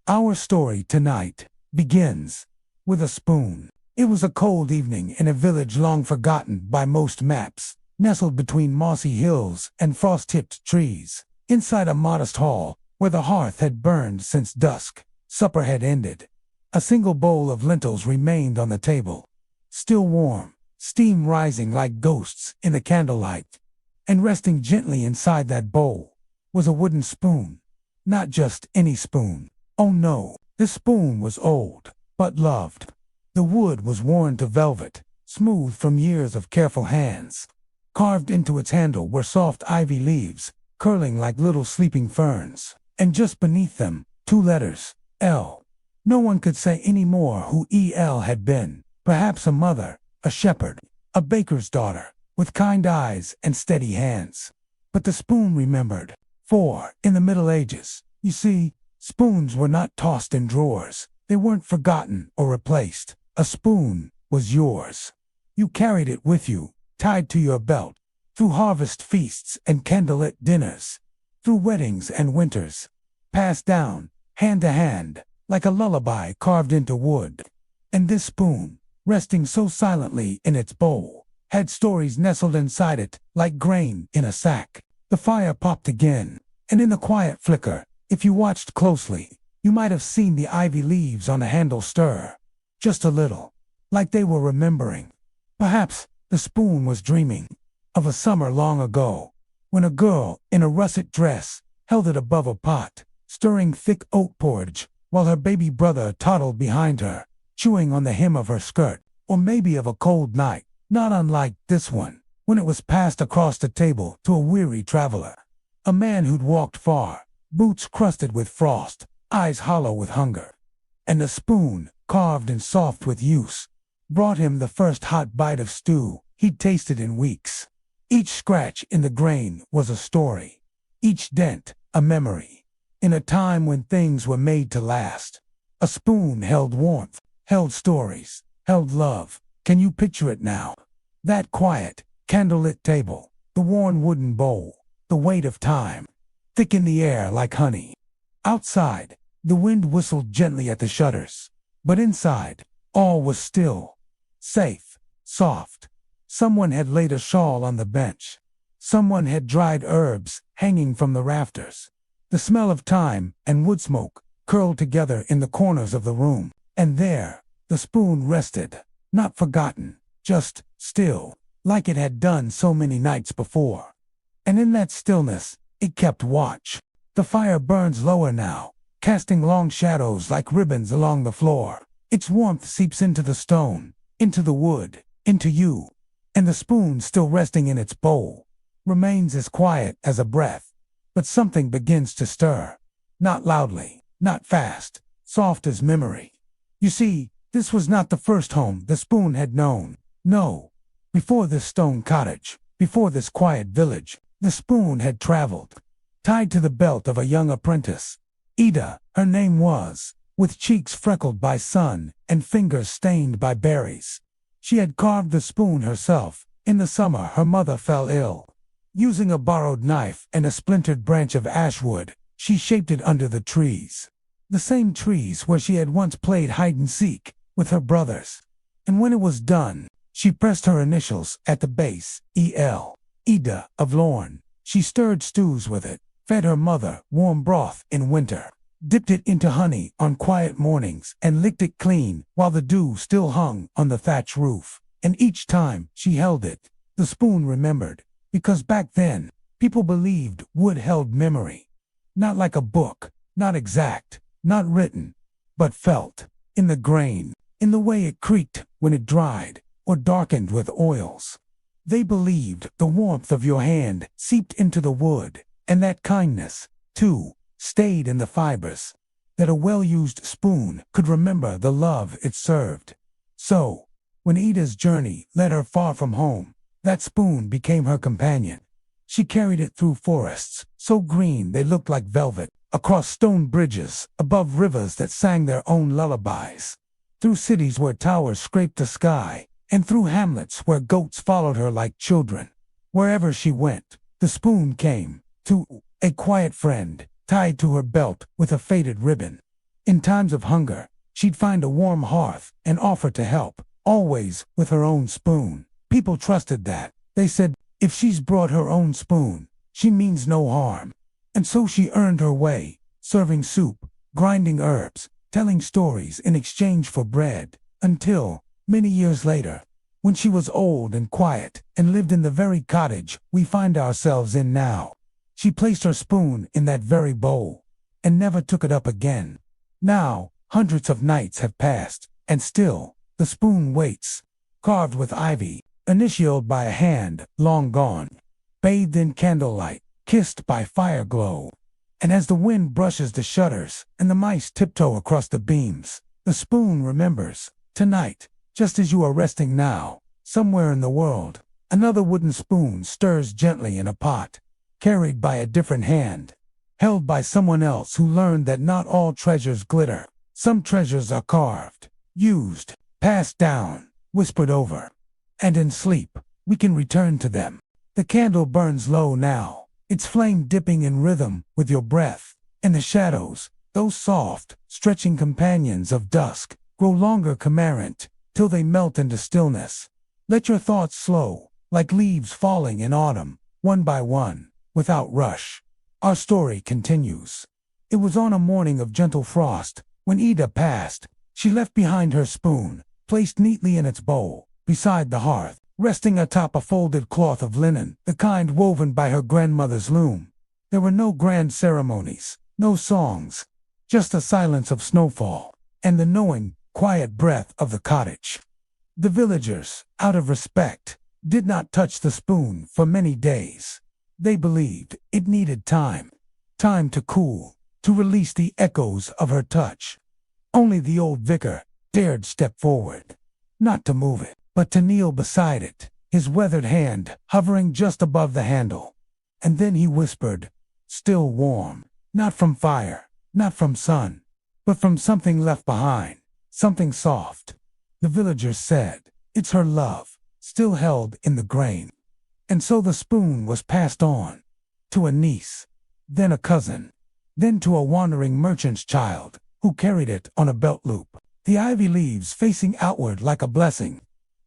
Our story tonight begins with a spoon. It was a cold evening in a village long forgotten by most maps, nestled between mossy hills and frost-tipped trees. Inside a modest hall, where the hearth had burned since dusk, supper had ended. A single bowl of lentils remained on the table, still warm, steam rising like ghosts in the candlelight. And resting gently inside that bowl was a wooden spoon. Not just any spoon. Oh no, this spoon was old, but loved. The wood was worn to velvet, smooth from years of careful hands. Carved into its handle were soft ivy leaves, curling like little sleeping ferns. And just beneath them, 2 letters, L. No one could say any more who E.L. had been. Perhaps a mother, a shepherd, a baker's daughter, with kind eyes and steady hands. But the spoon remembered. For, in the Middle Ages, you see, spoons were not tossed in drawers. They weren't forgotten or replaced. A spoon was yours. You carried it with you, tied to your belt, through harvest feasts and candlelit dinners, through weddings and winters, passed down, hand to hand, like a lullaby carved into wood. And this spoon, resting so silently in its bowl, had stories nestled inside it, like grain in a sack. The fire popped again, and in the quiet flicker, if you watched closely, you might have seen the ivy leaves on the handle stir, just a little, like they were remembering. Perhaps the spoon was dreaming of a summer long ago, when a girl in a russet dress held it above a pot, stirring thick oat porridge, while her baby brother toddled behind her, chewing on the hem of her skirt. Or maybe of a cold night, not unlike this one, when it was passed across the table to a weary traveler. A man who'd walked far, boots crusted with frost, eyes hollow with hunger. And the spoon, carved and soft with use, brought him the first hot bite of stew he'd tasted in weeks. Each scratch in the grain was a story, each dent a memory. In a time when things were made to last, a spoon held warmth, held stories, held love. Can you picture it now? That quiet, candlelit table, the worn wooden bowl, the weight of time, thick in the air like honey. Outside, the wind whistled gently at the shutters, but inside, all was still, safe, soft. Someone had laid a shawl on the bench. Someone had dried herbs hanging from the rafters. The smell of thyme and wood smoke curled together in the corners of the room. And there, the spoon rested, not forgotten, just still, like it had done so many nights before. And in that stillness, it kept watch. The fire burns lower now, casting long shadows like ribbons along the floor. Its warmth seeps into the stone, into the wood, into you. And the spoon, still resting in its bowl, remains as quiet as a breath. But something begins to stir. Not loudly, not fast, soft as memory. You see, this was not the first home the spoon had known. No. Before this stone cottage, before this quiet village, the spoon had traveled, tied to the belt of a young apprentice. Ida, her name was, with cheeks freckled by sun and fingers stained by berries. She had carved the spoon herself. In the summer, her mother fell ill. Using a borrowed knife and a splintered branch of ash wood, she shaped it under the trees. The same trees where she had once played hide-and-seek with her brothers. And when it was done, she pressed her initials at the base, E.L. Ida of Lorne. She stirred stews with it, fed her mother warm broth in winter, dipped it into honey on quiet mornings, and licked it clean while the dew still hung on the thatch roof. And each time she held it, The spoon remembered, because back then, people believed wood held memory. Not like a book, not exact, not written, but felt, in the grain, in the way it creaked when it dried, or darkened with oils. They believed the warmth of your hand seeped into the wood, and that kindness, too, stayed in the fibers. That a well-used spoon could remember the love it served. So, when Ida's journey led her far from home, that spoon became her companion. She carried it through forests, so green they looked like velvet, across stone bridges, above rivers that sang their own lullabies, through cities where towers scraped the sky, and through hamlets where goats followed her like children. Wherever she went, the spoon came, to a quiet friend, tied to her belt with a faded ribbon. In times of hunger, she'd find a warm hearth and offer to help, always with her own spoon. People trusted that. They said, if she's brought her own spoon, she means no harm. And so she earned her way, serving soup, grinding herbs, telling stories in exchange for bread, until, many years later, when she was old and quiet and lived in the very cottage we find ourselves in now, she placed her spoon in that very bowl and never took it up again. Now, hundreds of nights have passed, and still, the spoon waits, carved with ivy, initialed by a hand long gone, bathed in candlelight, kissed by fire glow. And as the wind brushes the shutters and the mice tiptoe across the beams, the spoon remembers. Tonight, just as you are resting now, somewhere in the world, another wooden spoon stirs gently in a pot, carried by a different hand, held by someone else who learned that not all treasures glitter. Some treasures are carved, used, passed down, whispered over. And in sleep, we can return to them. The candle burns low now, its flame dipping in rhythm with your breath, and the shadows, those soft, stretching companions of dusk, grow longer coherent, till they melt into stillness. Let your thoughts slow, like leaves falling in autumn, one by one, without rush. Our story continues. It was on a morning of gentle frost, when Ida passed. She left behind her spoon, placed neatly in its bowl, beside the hearth, resting atop a folded cloth of linen, the kind woven by her grandmother's loom. There were no grand ceremonies, no songs, just the silence of snowfall, and the knowing, quiet breath of the cottage. The villagers, out of respect, did not touch the spoon for many days. They believed it needed time to cool, to release the echoes of her touch. Only the old vicar dared step forward, not to move it, but to kneel beside it, his weathered hand hovering just above the handle. And then he whispered, still warm, not from fire, not from sun, but from something left behind, something soft. The villagers said, it's her love, still held in the grain. And so the spoon was passed on, to a niece, then a cousin, then to a wandering merchant's child, who carried it on a belt loop, the ivy leaves facing outward like a blessing.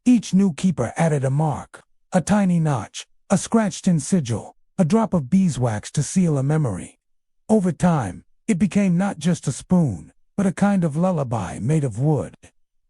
Each new keeper added a mark, a tiny notch, a scratched-in sigil, a drop of beeswax to seal a memory. Over time, it became not just a spoon, but a kind of lullaby made of wood.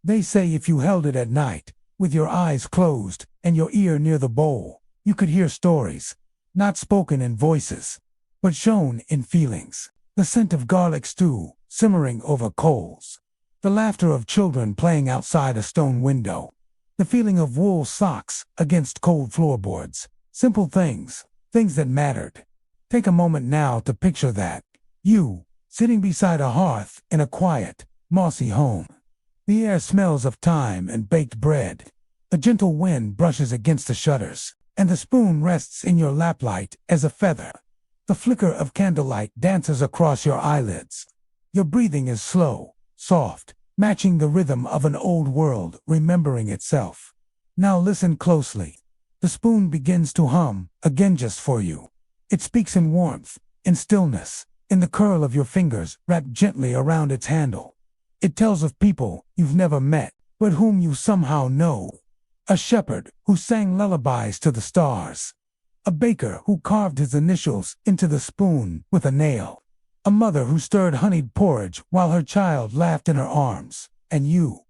They say if you held it at night, with your eyes closed and your ear near the bowl, you could hear stories, not spoken in voices, but shown in feelings. The scent of garlic stew simmering over coals, the laughter of children playing outside a stone window, the feeling of wool socks against cold floorboards. Simple things, things that mattered. Take a moment now to picture that. You, sitting beside a hearth in a quiet, mossy home. The air smells of thyme and baked bread. A gentle wind brushes against the shutters, and the spoon rests in your lap light as a feather. The flicker of candlelight dances across your eyelids. Your breathing is slow, soft, matching the rhythm of an old world remembering itself. Now listen closely. The spoon begins to hum, again just for you. It speaks in warmth, in stillness, in the curl of your fingers wrapped gently around its handle. It tells of people you've never met, but whom you somehow know. A shepherd who sang lullabies to the stars. A baker who carved his initials into the spoon with a nail. A mother who stirred honeyed porridge while her child laughed in her arms. And you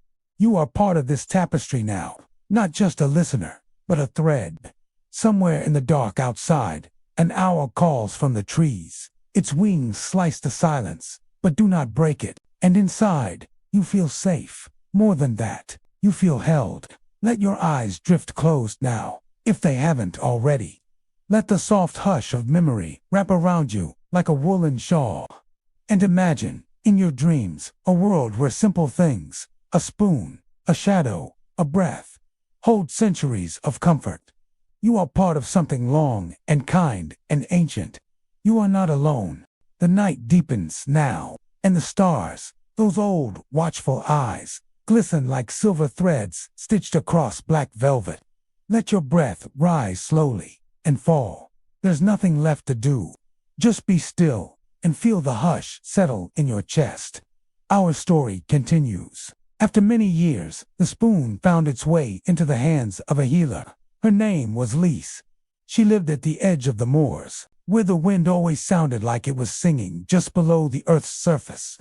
are part of this tapestry now, not just a listener, but a thread. Somewhere in the dark outside, an owl calls from the trees. Its wings slice the silence, but do not break it. And inside, you feel safe. More than that, you feel held. Let your eyes drift closed now, if they haven't already. Let the soft hush of memory wrap around you like a woolen shawl. And imagine, in your dreams, a world where simple things, a spoon, a shadow, a breath, hold centuries of comfort. You are part of something long and kind and ancient. You are not alone. The night deepens now, and the stars, those old, watchful eyes, glisten like silver threads stitched across black velvet. Let your breath rise slowly and fall. There's nothing left to do. Just be still and feel the hush settle in your chest. Our story continues. After many years, the spoon found its way into the hands of a healer. Her name was Lise. She lived at the edge of the moors, where the wind always sounded like it was singing just below the earth's surface.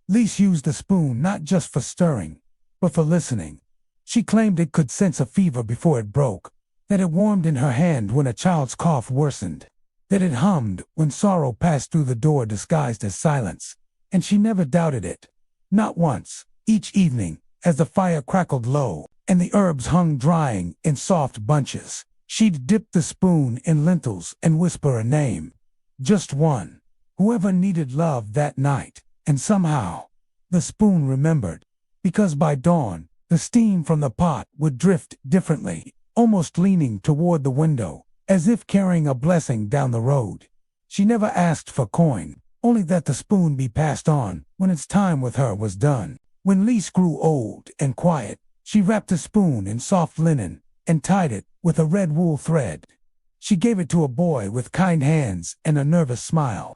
Lise used the spoon not just for stirring, but for listening. She claimed it could sense a fever before it broke, that it warmed in her hand when a child's cough worsened, that it hummed when sorrow passed through the door disguised as silence. And she never doubted it. Not once. Each evening, as the fire crackled low, and the herbs hung drying in soft bunches, she'd dip the spoon in lentils and whisper a name. Just one. Whoever needed love that night. And somehow, the spoon remembered. Because by dawn, the steam from the pot would drift differently, almost leaning toward the window, as if carrying a blessing down the road. She never asked for coin, only that the spoon be passed on when its time with her was done. When Lise grew old and quiet, she wrapped the spoon in soft linen and tied it with a red wool thread. She gave it to a boy with kind hands and a nervous smile.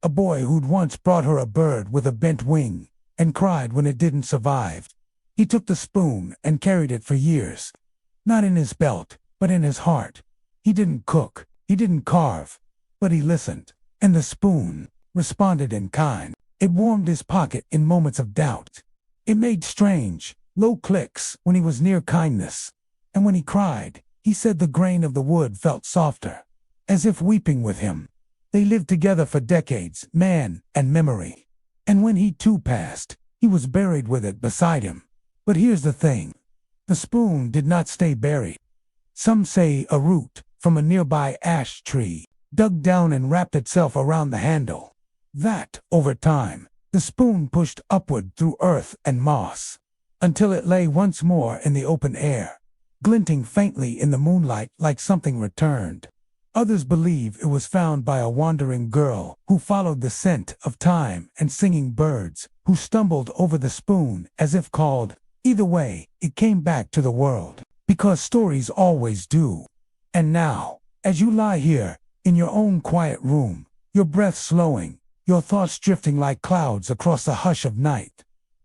A boy who'd once brought her a bird with a bent wing and cried when it didn't survive. He took the spoon and carried it for years. Not in his belt, but in his heart. He didn't cook, he didn't carve, but he listened. And the spoon responded in kind. It warmed his pocket in moments of doubt. It made strange, low clicks when he was near kindness. And when he cried, he said the grain of the wood felt softer, as if weeping with him. They lived together for decades, man and memory. And when he too passed, he was buried with it beside him. But here's the thing. The spoon did not stay buried. Some say a root from a nearby ash tree dug down and wrapped itself around the handle. That, over time, the spoon pushed upward through earth and moss, until it lay once more in the open air, glinting faintly in the moonlight like something returned. Others believe it was found by a wandering girl who followed the scent of thyme and singing birds, who stumbled over the spoon as if called. Either way, it came back to the world, because stories always do. And now, as you lie here, in your own quiet room, your breath slowing, your thoughts drifting like clouds across the hush of night,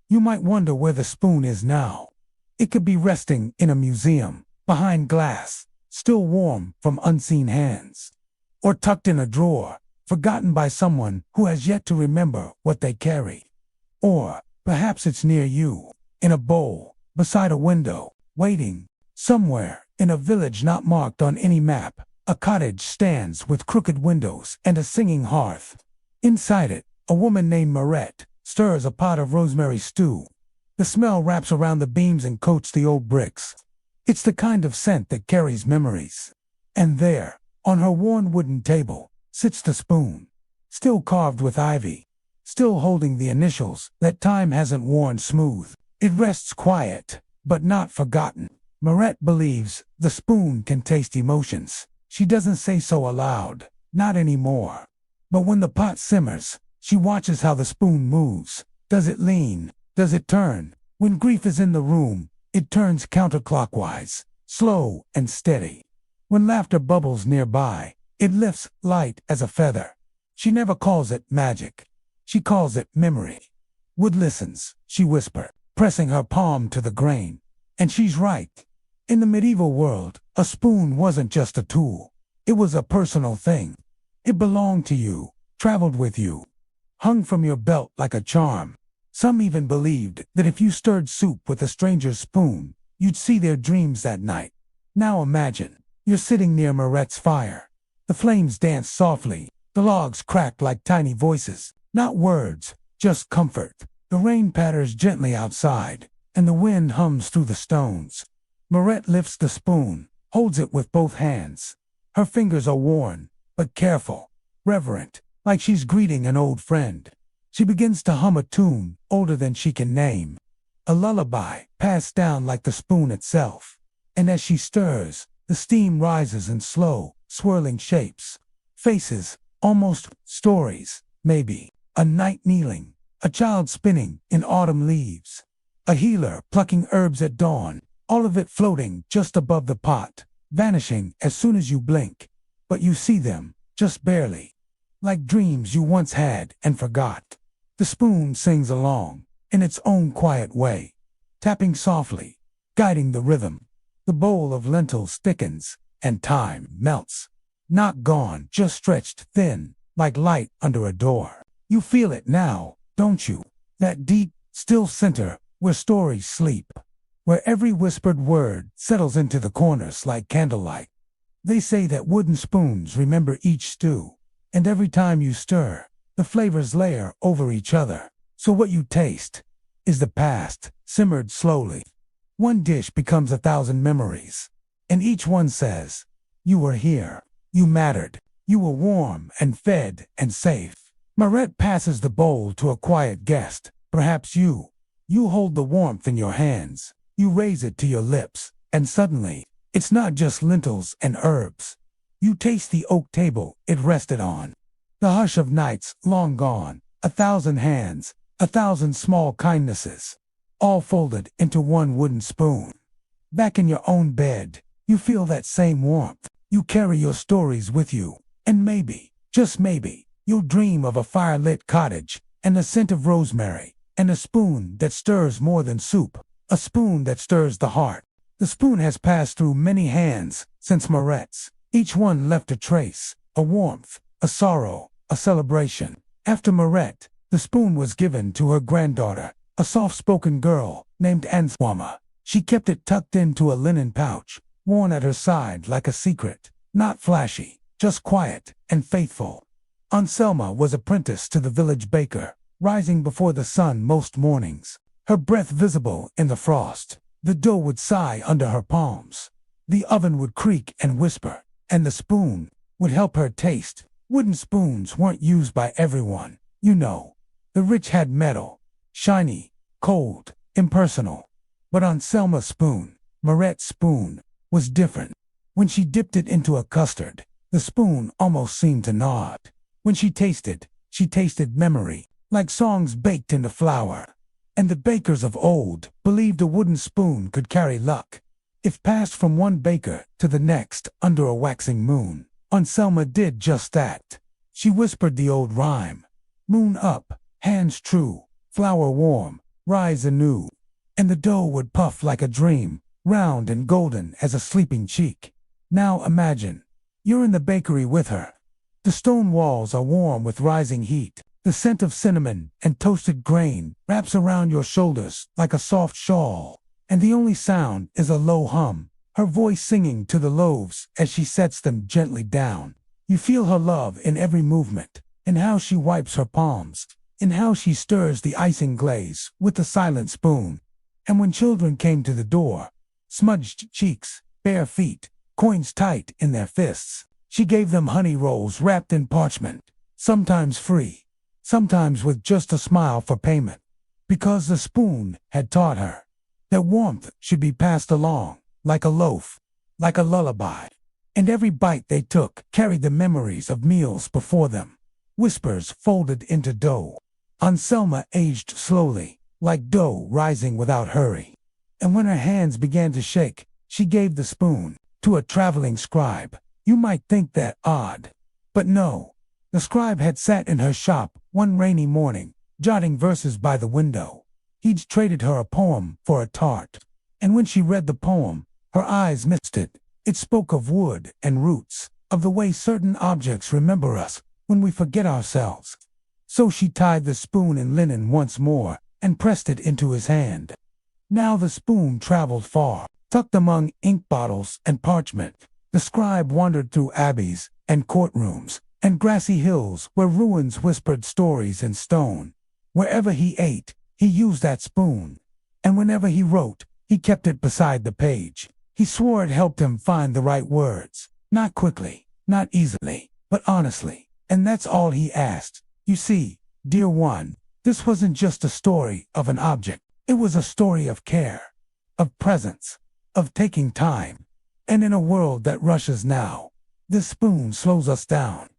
you might wonder where the spoon is now. It could be resting in a museum, behind glass, still warm from unseen hands, or tucked in a drawer, forgotten by someone who has yet to remember what they carry. Or perhaps it's near you, in a bowl, beside a window, waiting. Somewhere, in a village not marked on any map, a cottage stands with crooked windows and a singing hearth. Inside it, a woman named Mirette stirs a pot of rosemary stew. The smell wraps around the beams and coats the old bricks. It's the kind of scent that carries memories. And there, on her worn wooden table, sits the spoon, still carved with ivy, still holding the initials that time hasn't worn smooth. It rests quiet, but not forgotten. Mirette believes the spoon can taste emotions. She doesn't say so aloud, not anymore. But when the pot simmers, she watches how the spoon moves. Does it lean? Does it turn? When grief is in the room, it turns counterclockwise, slow and steady. When laughter bubbles nearby, it lifts light as a feather. She never calls it magic. She calls it memory. Wood listens, she whispered, pressing her palm to the grain. And she's right. In the medieval world, a spoon wasn't just a tool. It was a personal thing. It belonged to you, traveled with you, hung from your belt like a charm. Some even believed that if you stirred soup with a stranger's spoon, you'd see their dreams that night. Now imagine, You're sitting near Moret's fire. The flames dance softly. The logs crack like tiny voices. Not words, just comfort. The rain patters gently outside, and the wind hums through the stones. Moret lifts the spoon, holds it with both hands. Her fingers are worn, but careful, reverent, like she's greeting an old friend. She begins to hum a tune older than she can name. A lullaby passed down like the spoon itself. And as she stirs, the steam rises in slow, swirling shapes. Faces, almost stories, maybe. A knight kneeling, a child spinning in autumn leaves. A healer plucking herbs at dawn, all of it floating just above the pot, vanishing as soon as you blink. But you see them, just barely. Like dreams you once had and forgot. The spoon sings along, in its own quiet way, tapping softly, guiding the rhythm. The bowl of lentils thickens, and time melts. Not gone, just stretched thin, like light under a door. You feel it now, don't you? That deep, still center where stories sleep, where every whispered word settles into the corners like candlelight. They say that wooden spoons remember each stew, and every time you stir, the flavors layer over each other. So what you taste is the past, simmered slowly. One dish becomes 1,000 memories, and each one says, you were here, you mattered, you were warm and fed and safe. Moret passes the bowl to a quiet guest, perhaps you. You hold the warmth in your hands, you raise it to your lips, and suddenly, it's not just lentils and herbs. You taste the oak table it rested on. The hush of nights long gone, 1,000 hands, 1,000 small kindnesses, all folded into one wooden spoon. Back in your own bed, you feel that same warmth. You carry your stories with you, and maybe, just maybe, you'll dream of a fire-lit cottage, and the scent of rosemary, and a spoon that stirs more than soup, a spoon that stirs the heart. The spoon has passed through many hands since Moret's. Each one left a trace, a warmth, a sorrow, a celebration. After Moret, the spoon was given to her granddaughter, a soft-spoken girl named Anselma. She kept it tucked into a linen pouch, worn at her side like a secret, not flashy, just quiet and faithful. Anselma was apprenticed to the village baker, rising before the sun most mornings, her breath visible in the frost. The dough would sigh under her palms. The oven would creak and whisper, and the spoon would help her taste. Wooden spoons weren't used by everyone, you know. The rich had metal, shiny, cold, impersonal. But Anselma's spoon, Moret's spoon, was different. When she dipped it into a custard, the spoon almost seemed to nod. When she tasted memory, like songs baked into flour. And the bakers of old believed a wooden spoon could carry luck. If passed from one baker to the next under a waxing moon, Anselma did just that. She whispered the old rhyme. Moon up, hands true, flour warm, rise anew. And the dough would puff like a dream, round and golden as a sleeping cheek. Now imagine, you're in the bakery with her. The stone walls are warm with rising heat. The scent of cinnamon and toasted grain wraps around your shoulders like a soft shawl. And the only sound is a low hum, her voice singing to the loaves as she sets them gently down. You feel her love in every movement, in how she wipes her palms, in how she stirs the icing glaze with the silent spoon. And when children came to the door, smudged cheeks, bare feet, coins tight in their fists, she gave them honey rolls wrapped in parchment, sometimes free, sometimes with just a smile for payment, because the spoon had taught her that warmth should be passed along, like a loaf, like a lullaby. And every bite they took carried the memories of meals before them, whispers folded into dough. Anselma aged slowly, like dough rising without hurry. And when her hands began to shake, she gave the spoon to a traveling scribe. You might think that odd, but no. The scribe had sat in her shop one rainy morning, jotting verses by the window. He'd traded her a poem for a tart, and when she read the poem, her eyes misted. It spoke of wood and roots, of the way certain objects remember us when we forget ourselves. So she tied the spoon in linen once more and pressed it into his hand. Now the spoon traveled far, tucked among ink bottles and parchment. The scribe wandered through abbeys and courtrooms and grassy hills where ruins whispered stories in stone. Wherever he ate, he used that spoon. And whenever he wrote, he kept it beside the page. He swore it helped him find the right words. Not quickly, not easily, but honestly. And that's all he asked. You see, dear one, this wasn't just a story of an object. It was a story of care, of presence, of taking time. And in a world that rushes now, this spoon slows us down.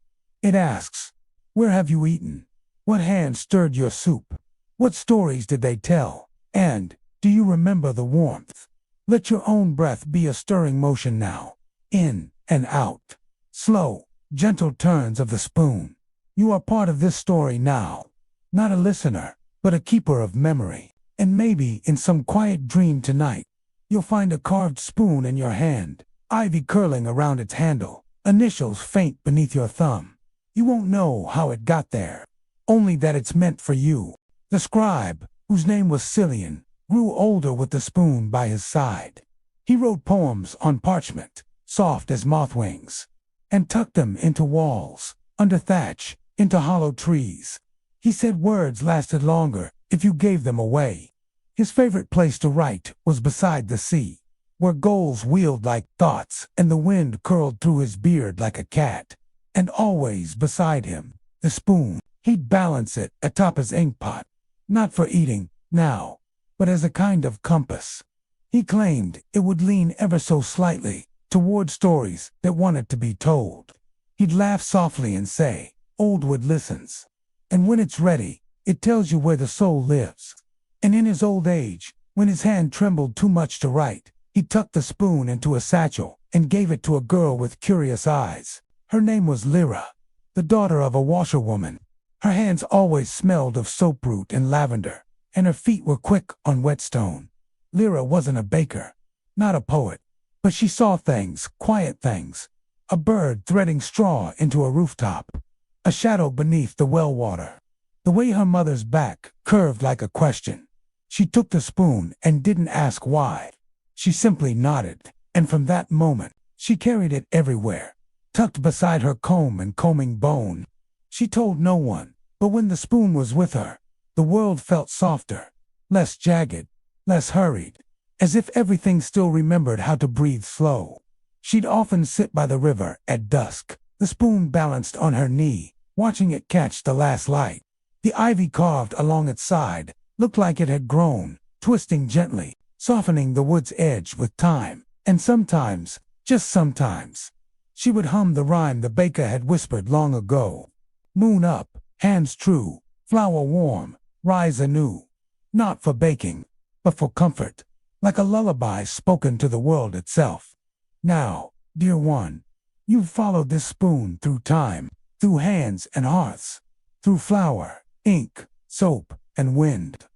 It asks, where have you eaten? What hand stirred your soup? What stories did they tell? And, do you remember the warmth? Let your own breath be a stirring motion now. In and out. Slow, gentle turns of the spoon. You are part of this story now. Not a listener, but a keeper of memory. And maybe in some quiet dream tonight, you'll find a carved spoon in your hand, ivy curling around its handle, initials faint beneath your thumb. You won't know how it got there, only that it's meant for you. The scribe, whose name was Cillian, grew older with the spoon by his side. He wrote poems on parchment, soft as moth wings, and tucked them into walls, under thatch, into hollow trees. He said words lasted longer if you gave them away. His favorite place to write was beside the sea, where gulls wheeled like thoughts and the wind curled through his beard like a cat. And always beside him, the spoon. He'd balance it atop his inkpot, not for eating, now, but as a kind of compass. He claimed it would lean ever so slightly toward stories that wanted to be told. He'd laugh softly and say, "Old wood listens." And when it's ready, it tells you where the soul lives. And in his old age, when his hand trembled too much to write, he tucked the spoon into a satchel and gave it to a girl with curious eyes. Her name was Lyra, the daughter of a washerwoman. Her hands always smelled of soaproot and lavender, and her feet were quick on whetstone. Lyra wasn't a baker, not a poet, but she saw things, quiet things. A bird threading straw into a rooftop, a shadow beneath the well water. The way her mother's back curved like a question. She took the spoon and didn't ask why. She simply nodded, and from that moment, she carried it everywhere, tucked beside her comb and combing bone. She told no one, but when the spoon was with her, the world felt softer, less jagged, less hurried, as if everything still remembered how to breathe slow. She'd often sit by the river at dusk, the spoon balanced on her knee, watching it catch the last light. The ivy carved along its side looked like it had grown, twisting gently, softening the wood's edge with time. And sometimes, just sometimes, she would hum the rhyme the baker had whispered long ago. Moon up, hands true, flour warm, rise anew. Not for baking, but for comfort, like a lullaby spoken to the world itself. Now, dear one, you've followed this spoon through time, through hands and hearths, through flour, ink, soap, and wind.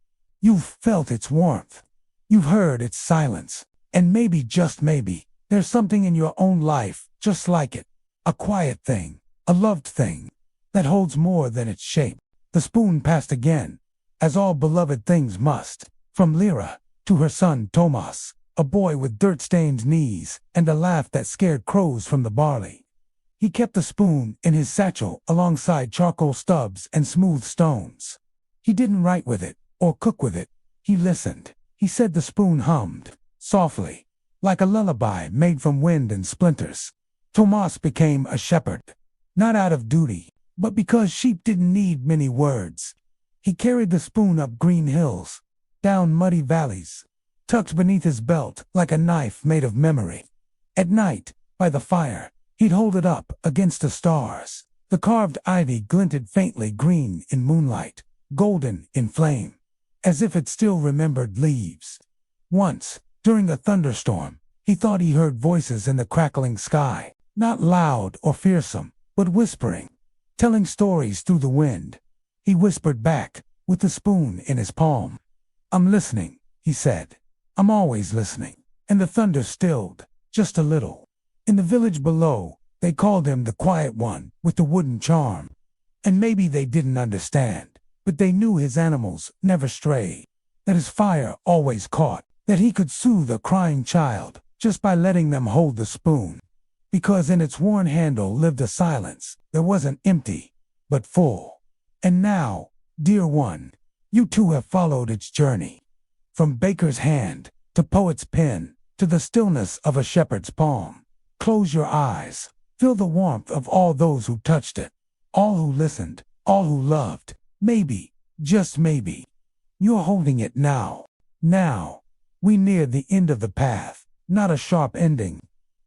You've felt its warmth. You've heard its silence. And maybe, just maybe, there's something in your own life just like it. A quiet thing, a loved thing, that holds more than its shape. The spoon passed again, as all beloved things must, from Lyra to her son Tomas, a boy with dirt-stained knees and a laugh that scared crows from the barley. He kept the spoon in his satchel alongside charcoal stubs and smooth stones. He didn't write with it or cook with it. He listened. He said the spoon hummed, softly, like a lullaby made from wind and splinters. Tomas became a shepherd, not out of duty, but because sheep didn't need many words. He carried the spoon up green hills, down muddy valleys, tucked beneath his belt like a knife made of memory. At night, by the fire, he'd hold it up against the stars. The carved ivy glinted faintly green in moonlight, golden in flame, as if it still remembered leaves. Once, during a thunderstorm, he thought he heard voices in the crackling sky, not loud or fearsome, but whispering, telling stories through the wind. He whispered back, with the spoon in his palm. "I'm listening," he said. "I'm always listening." And the thunder stilled, just a little. In the village below, they called him the quiet one with the wooden charm. And maybe they didn't understand, but they knew his animals never strayed, that his fire always caught, that he could soothe a crying child just by letting them hold the spoon. because in its worn handle lived a silence that wasn't empty, but full. And now, dear one, you too have followed its journey. From baker's hand, to poet's pen, to the stillness of a shepherd's palm. Close your eyes, feel the warmth of all those who touched it, all who listened, all who loved. Maybe, just maybe, you're holding it now. Now, we near the end of the path, not a sharp ending,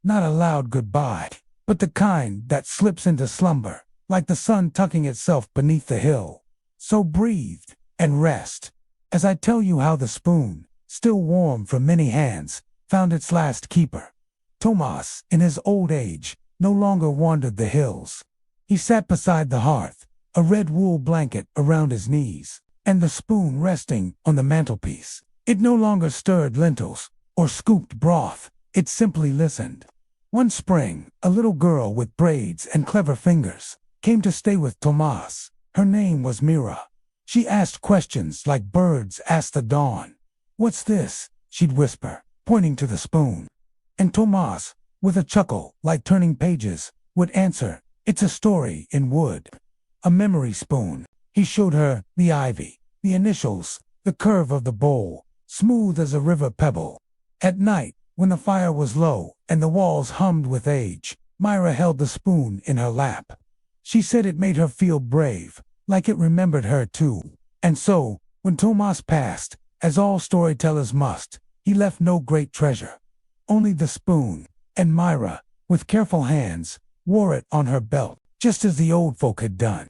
not a loud goodbye, but the kind that slips into slumber, like the sun tucking itself beneath the hill. So breathe and rest, as I tell you how the spoon, still warm from many hands, found its last keeper. Tomas, in his old age, no longer wandered the hills. He sat beside the hearth, a red wool blanket around his knees, and the spoon resting on the mantelpiece. It no longer stirred lentils or scooped broth, it simply listened. One spring, a little girl with braids and clever fingers came to stay with Tomas. Her name was Mira. She asked questions like birds ask the dawn. "What's this?" she'd whisper, pointing to the spoon. And Tomas, with a chuckle like turning pages, would answer, "It's a story in wood. A memory spoon." He showed her the ivy, the initials, the curve of the bowl, smooth as a river pebble. At night, when the fire was low and the walls hummed with age, Myra held the spoon in her lap. She said it made her feel brave, like it remembered her too. And so, when Tomas passed, as all storytellers must, he left no great treasure. Only the spoon, and Myra, with careful hands, wore it on her belt, just as the old folk had done.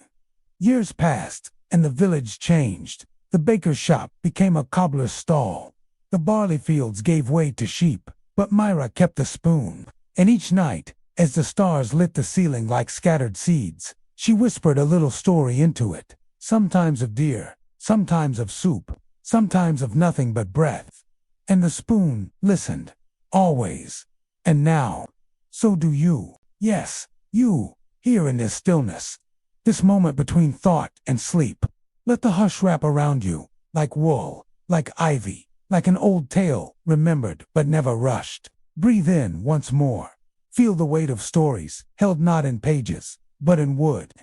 Years passed, and the village changed. The baker's shop became a cobbler's stall. The barley fields gave way to sheep, but Myra kept the spoon. And each night, as the stars lit the ceiling like scattered seeds, she whispered a little story into it, sometimes of deer, sometimes of soup, sometimes of nothing but breath. And the spoon listened, always. And now, so do you. Yes, you, here in this stillness, this moment between thought and sleep. Let the hush wrap around you, like wool, like ivy, like an old tale, remembered but never rushed. Breathe in once more. Feel the weight of stories, held not in pages, but in wood.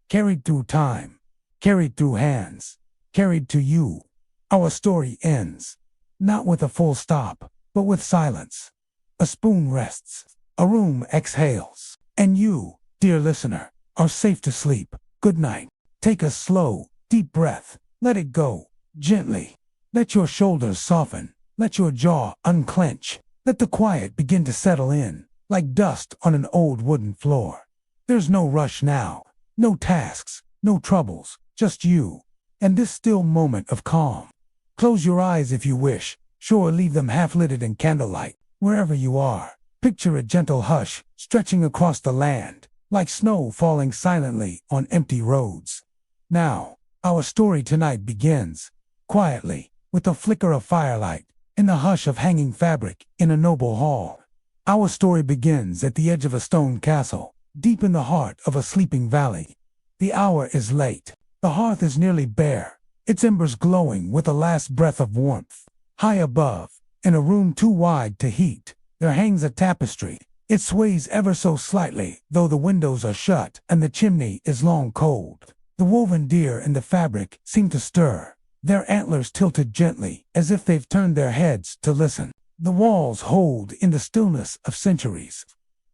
Carried through time, carried through hands, carried to you. Our story ends, not with a full stop, but with silence. A spoon rests, a room exhales, and you, dear listener, are safe to sleep. Good night. Take a slow, deep breath. Let it go, gently. Let your shoulders soften. Let your jaw unclench. Let the quiet begin to settle in, like dust on an old wooden floor. There's no rush now, no tasks, no troubles, just you, and this still moment of calm. Close your eyes if you wish, sure leave them half-lidded in candlelight, wherever you are. Picture a gentle hush stretching across the land, like snow falling silently on empty roads. Now, our story tonight begins, quietly, with a flicker of firelight, in the hush of hanging fabric in a noble hall. Our story begins at the edge of a stone castle, deep in the heart of a sleeping valley. The hour is late. The hearth is nearly bare, its embers glowing with a last breath of warmth. High above, in a room too wide to heat, there hangs a tapestry. It sways ever so slightly, though the windows are shut and the chimney is long cold. The woven deer in the fabric seem to stir, their antlers tilted gently, as if they've turned their heads to listen. The walls hold in the stillness of centuries.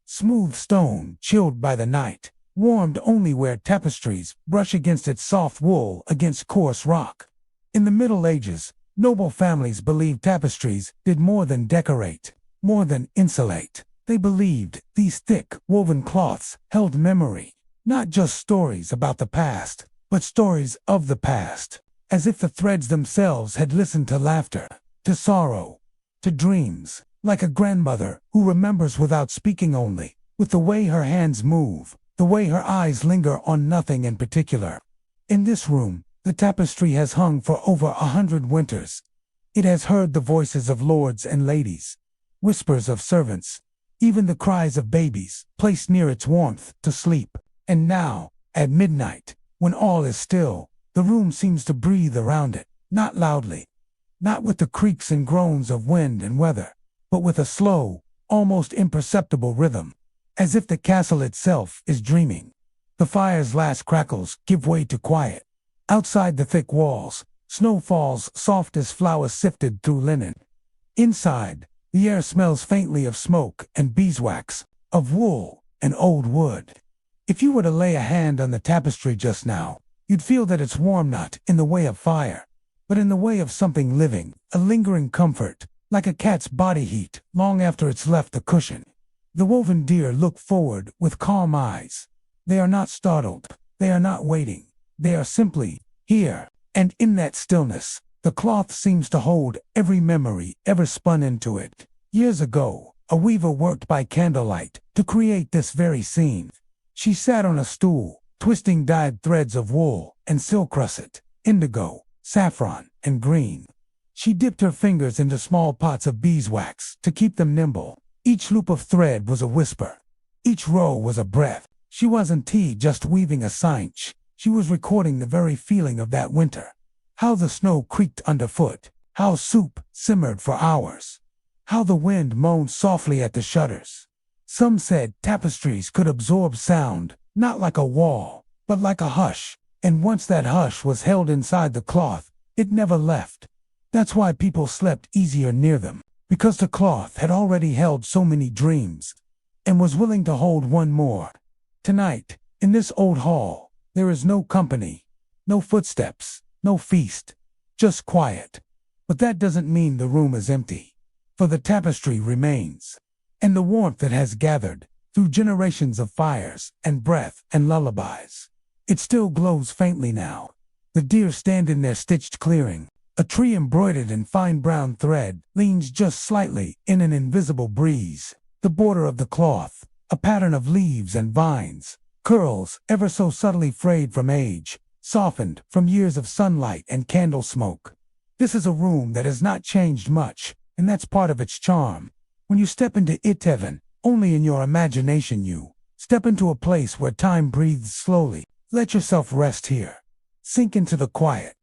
Smooth stone, chilled by the night, warmed only where tapestries brush against its soft wool against coarse rock. In the Middle Ages, noble families believed tapestries did more than decorate, more than insulate. They believed these thick, woven cloths held memory, not just stories about the past, but stories of the past, as if the threads themselves had listened to laughter, to sorrow, to dreams, like a grandmother who remembers without speaking only, with the way her hands move, the way her eyes linger on nothing in particular. In this room, the tapestry has hung for over 100 winters. It has heard the voices of lords and ladies, whispers of servants, even the cries of babies, placed near its warmth to sleep. And now, at midnight, when all is still, the room seems to breathe around it, not loudly, not with the creaks and groans of wind and weather, but with a slow, almost imperceptible rhythm. as if the castle itself is dreaming. The fire's last crackles give way to quiet. Outside the thick walls, snow falls soft as flowers sifted through linen. Inside, the air smells faintly of smoke and beeswax, of wool and old wood. If you were to lay a hand on the tapestry just now, you'd feel that it's warm, not in the way of fire, but in the way of something living, a lingering comfort, like a cat's body heat long after it's left the cushion. The woven deer look forward with calm eyes. They are not startled. They are not waiting. They are simply here, and in that stillness, the cloth seems to hold every memory ever spun into it. Years ago, a weaver worked by candlelight to create this very scene. She sat on a stool, twisting dyed threads of wool and silk russet, indigo, saffron, and green. She dipped her fingers into small pots of beeswax to keep them nimble. Each loop of thread was a whisper. Each row was a breath. She wasn't just weaving a cinch. She was recording the very feeling of that winter. How the snow creaked underfoot. How soup simmered for hours. How the wind moaned softly at the shutters. Some said tapestries could absorb sound, not like a wall, but like a hush. And once that hush was held inside the cloth, it never left. That's why people slept easier near them, because the cloth had already held so many dreams, and was willing to hold one more. Tonight, in this old hall, there is no company, no footsteps, no feast, just quiet. But that doesn't mean the room is empty, for the tapestry remains, and the warmth that has gathered through generations of fires and breath and lullabies. It still glows faintly now. The deer stand in their stitched clearing. A tree embroidered in fine brown thread leans just slightly in an invisible breeze. The border of the cloth, a pattern of leaves and vines, curls ever so subtly frayed from age, softened from years of sunlight and candle smoke. This is a room that has not changed much, and that's part of its charm. When you step into it, heaven, only in your imagination you step into a place where time breathes slowly. Let yourself rest here. Sink into the quiet.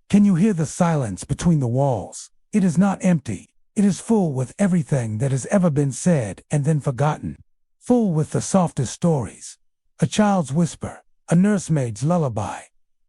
Can you hear the silence between the walls? It is not empty. It is full with everything that has ever been said and then forgotten. Full with the softest stories. A child's whisper, a nursemaid's lullaby,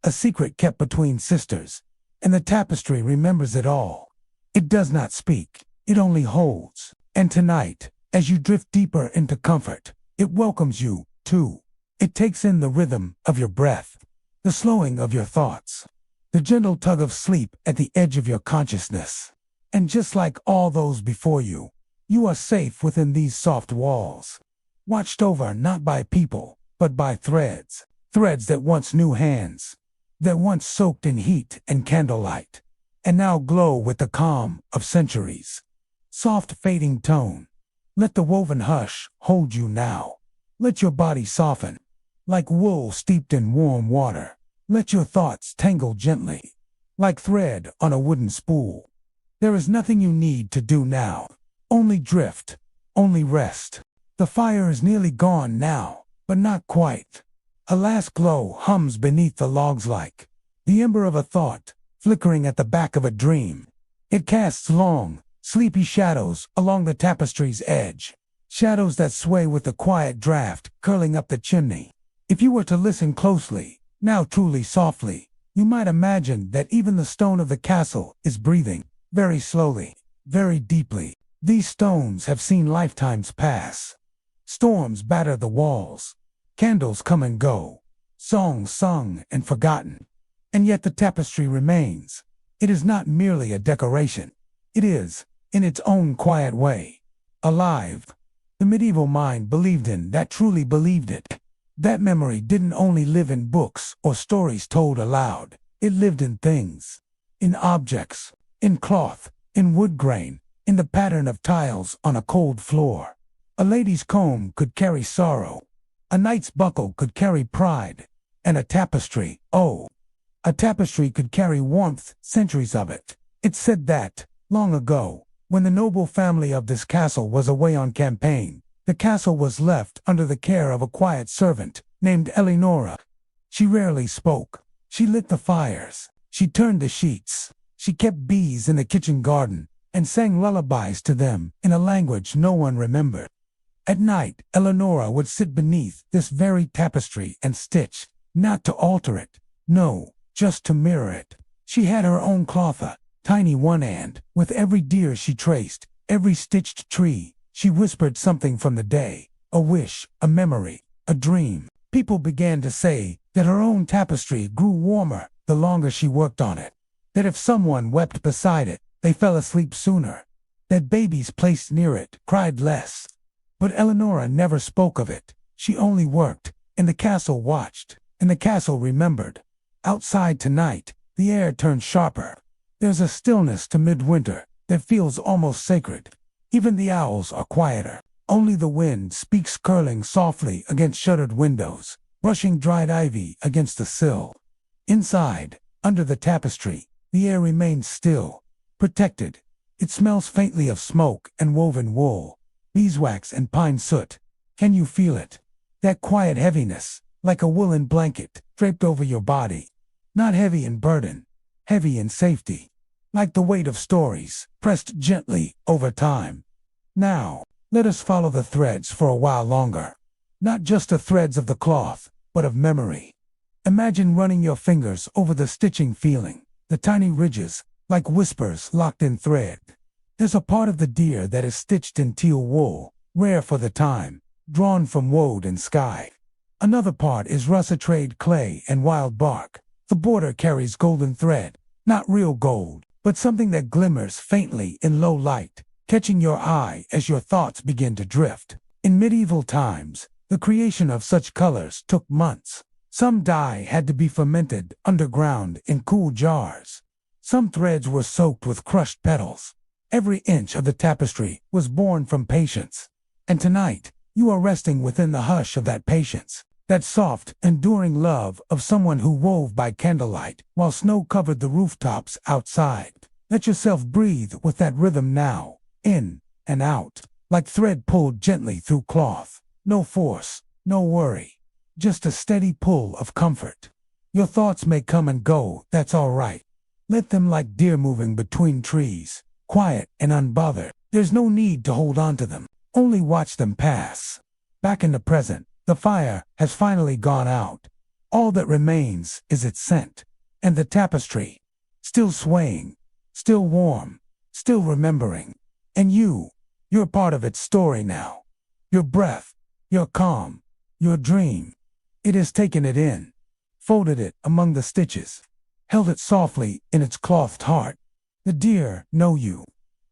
a secret kept between sisters, and the tapestry remembers it all. It does not speak. It only holds. And tonight, as you drift deeper into comfort, it welcomes you, too. It takes in the rhythm of your breath, the slowing of your thoughts, the gentle tug of sleep at the edge of your consciousness. And just like all those before you, you are safe within these soft walls, watched over not by people, but by threads, threads that once knew hands, that once soaked in heat and candlelight, and now glow with the calm of centuries. Soft fading tone. Let the woven hush hold you now. Let your body soften, like wool steeped in warm water. Let your thoughts tangle gently, like thread on a wooden spool. There is nothing you need to do now. Only drift, only rest. The fire is nearly gone now, but not quite. A last glow hums beneath the logs like the ember of a thought, flickering at the back of a dream. It casts long, sleepy shadows along the tapestry's edge, shadows that sway with the quiet draft curling up the chimney. If you were to listen closely, now truly softly, you might imagine that even the stone of the castle is breathing, very slowly, very deeply. These stones have seen lifetimes pass. Storms batter the walls, candles come and go, songs sung and forgotten. And yet the tapestry remains. It is not merely a decoration. It is, in its own quiet way, alive. The medieval mind believed in that, truly believed it. That memory didn't only live in books or stories told aloud. It lived in things, in objects, in cloth, in wood grain, in the pattern of tiles on a cold floor. A lady's comb could carry sorrow. A knight's buckle could carry pride. And a tapestry, oh, a tapestry could carry warmth, centuries of it. It said that, long ago, when the noble family of this castle was away on campaign, the castle was left under the care of a quiet servant named Eleonora. She rarely spoke. She lit the fires. She turned the sheets. She kept bees in the kitchen garden and sang lullabies to them in a language no one remembered. At night, Eleonora would sit beneath this very tapestry and stitch, not to alter it, no, just to mirror it. She had her own cloth, a tiny one, and with every deer she traced, every stitched tree, she whispered something from the day, a wish, a memory, a dream. People began to say that her own tapestry grew warmer the longer she worked on it, that if someone wept beside it, they fell asleep sooner, that babies placed near it cried less. But Eleonora never spoke of it. She only worked, and the castle watched, and the castle remembered. Outside tonight, the air turned sharper. There's a stillness to midwinter that feels almost sacred. Even the owls are quieter. Only the wind speaks, curling softly against shuttered windows, brushing dried ivy against the sill. Inside, under the tapestry, the air remains still, protected. It smells faintly of smoke and woven wool, beeswax and pine soot. Can you feel it? That quiet heaviness, like a woolen blanket draped over your body. Not heavy in burden, heavy in safety, like the weight of stories pressed gently over time. Now, let us follow the threads for a while longer. Not just the threads of the cloth, but of memory. Imagine running your fingers over the stitching, feeling the tiny ridges, like whispers locked in thread. There's a part of the deer that is stitched in teal wool, rare for the time, drawn from woad and sky. Another part is russet-trade clay and wild bark. The border carries golden thread, not real gold, but something that glimmers faintly in low light, catching your eye as your thoughts begin to drift. In medieval times, the creation of such colors took months. Some dye had to be fermented underground in cool jars. Some threads were soaked with crushed petals. Every inch of the tapestry was born from patience. And tonight, you are resting within the hush of that patience, that soft, enduring love of someone who wove by candlelight while snow covered the rooftops outside. Let yourself breathe with that rhythm now, in and out, like thread pulled gently through cloth. No force, no worry, just a steady pull of comfort. Your thoughts may come and go, that's all right. Let them like deer moving between trees, quiet and unbothered. There's no need to hold on to them, only watch them pass. Back in the present, the fire has finally gone out. All that remains is its scent, and the tapestry, still swaying, still warm, still remembering. And you're part of its story now. Your breath, your calm, your dream. It has taken it in, folded it among the stitches, held it softly in its clothed heart. The deer know you.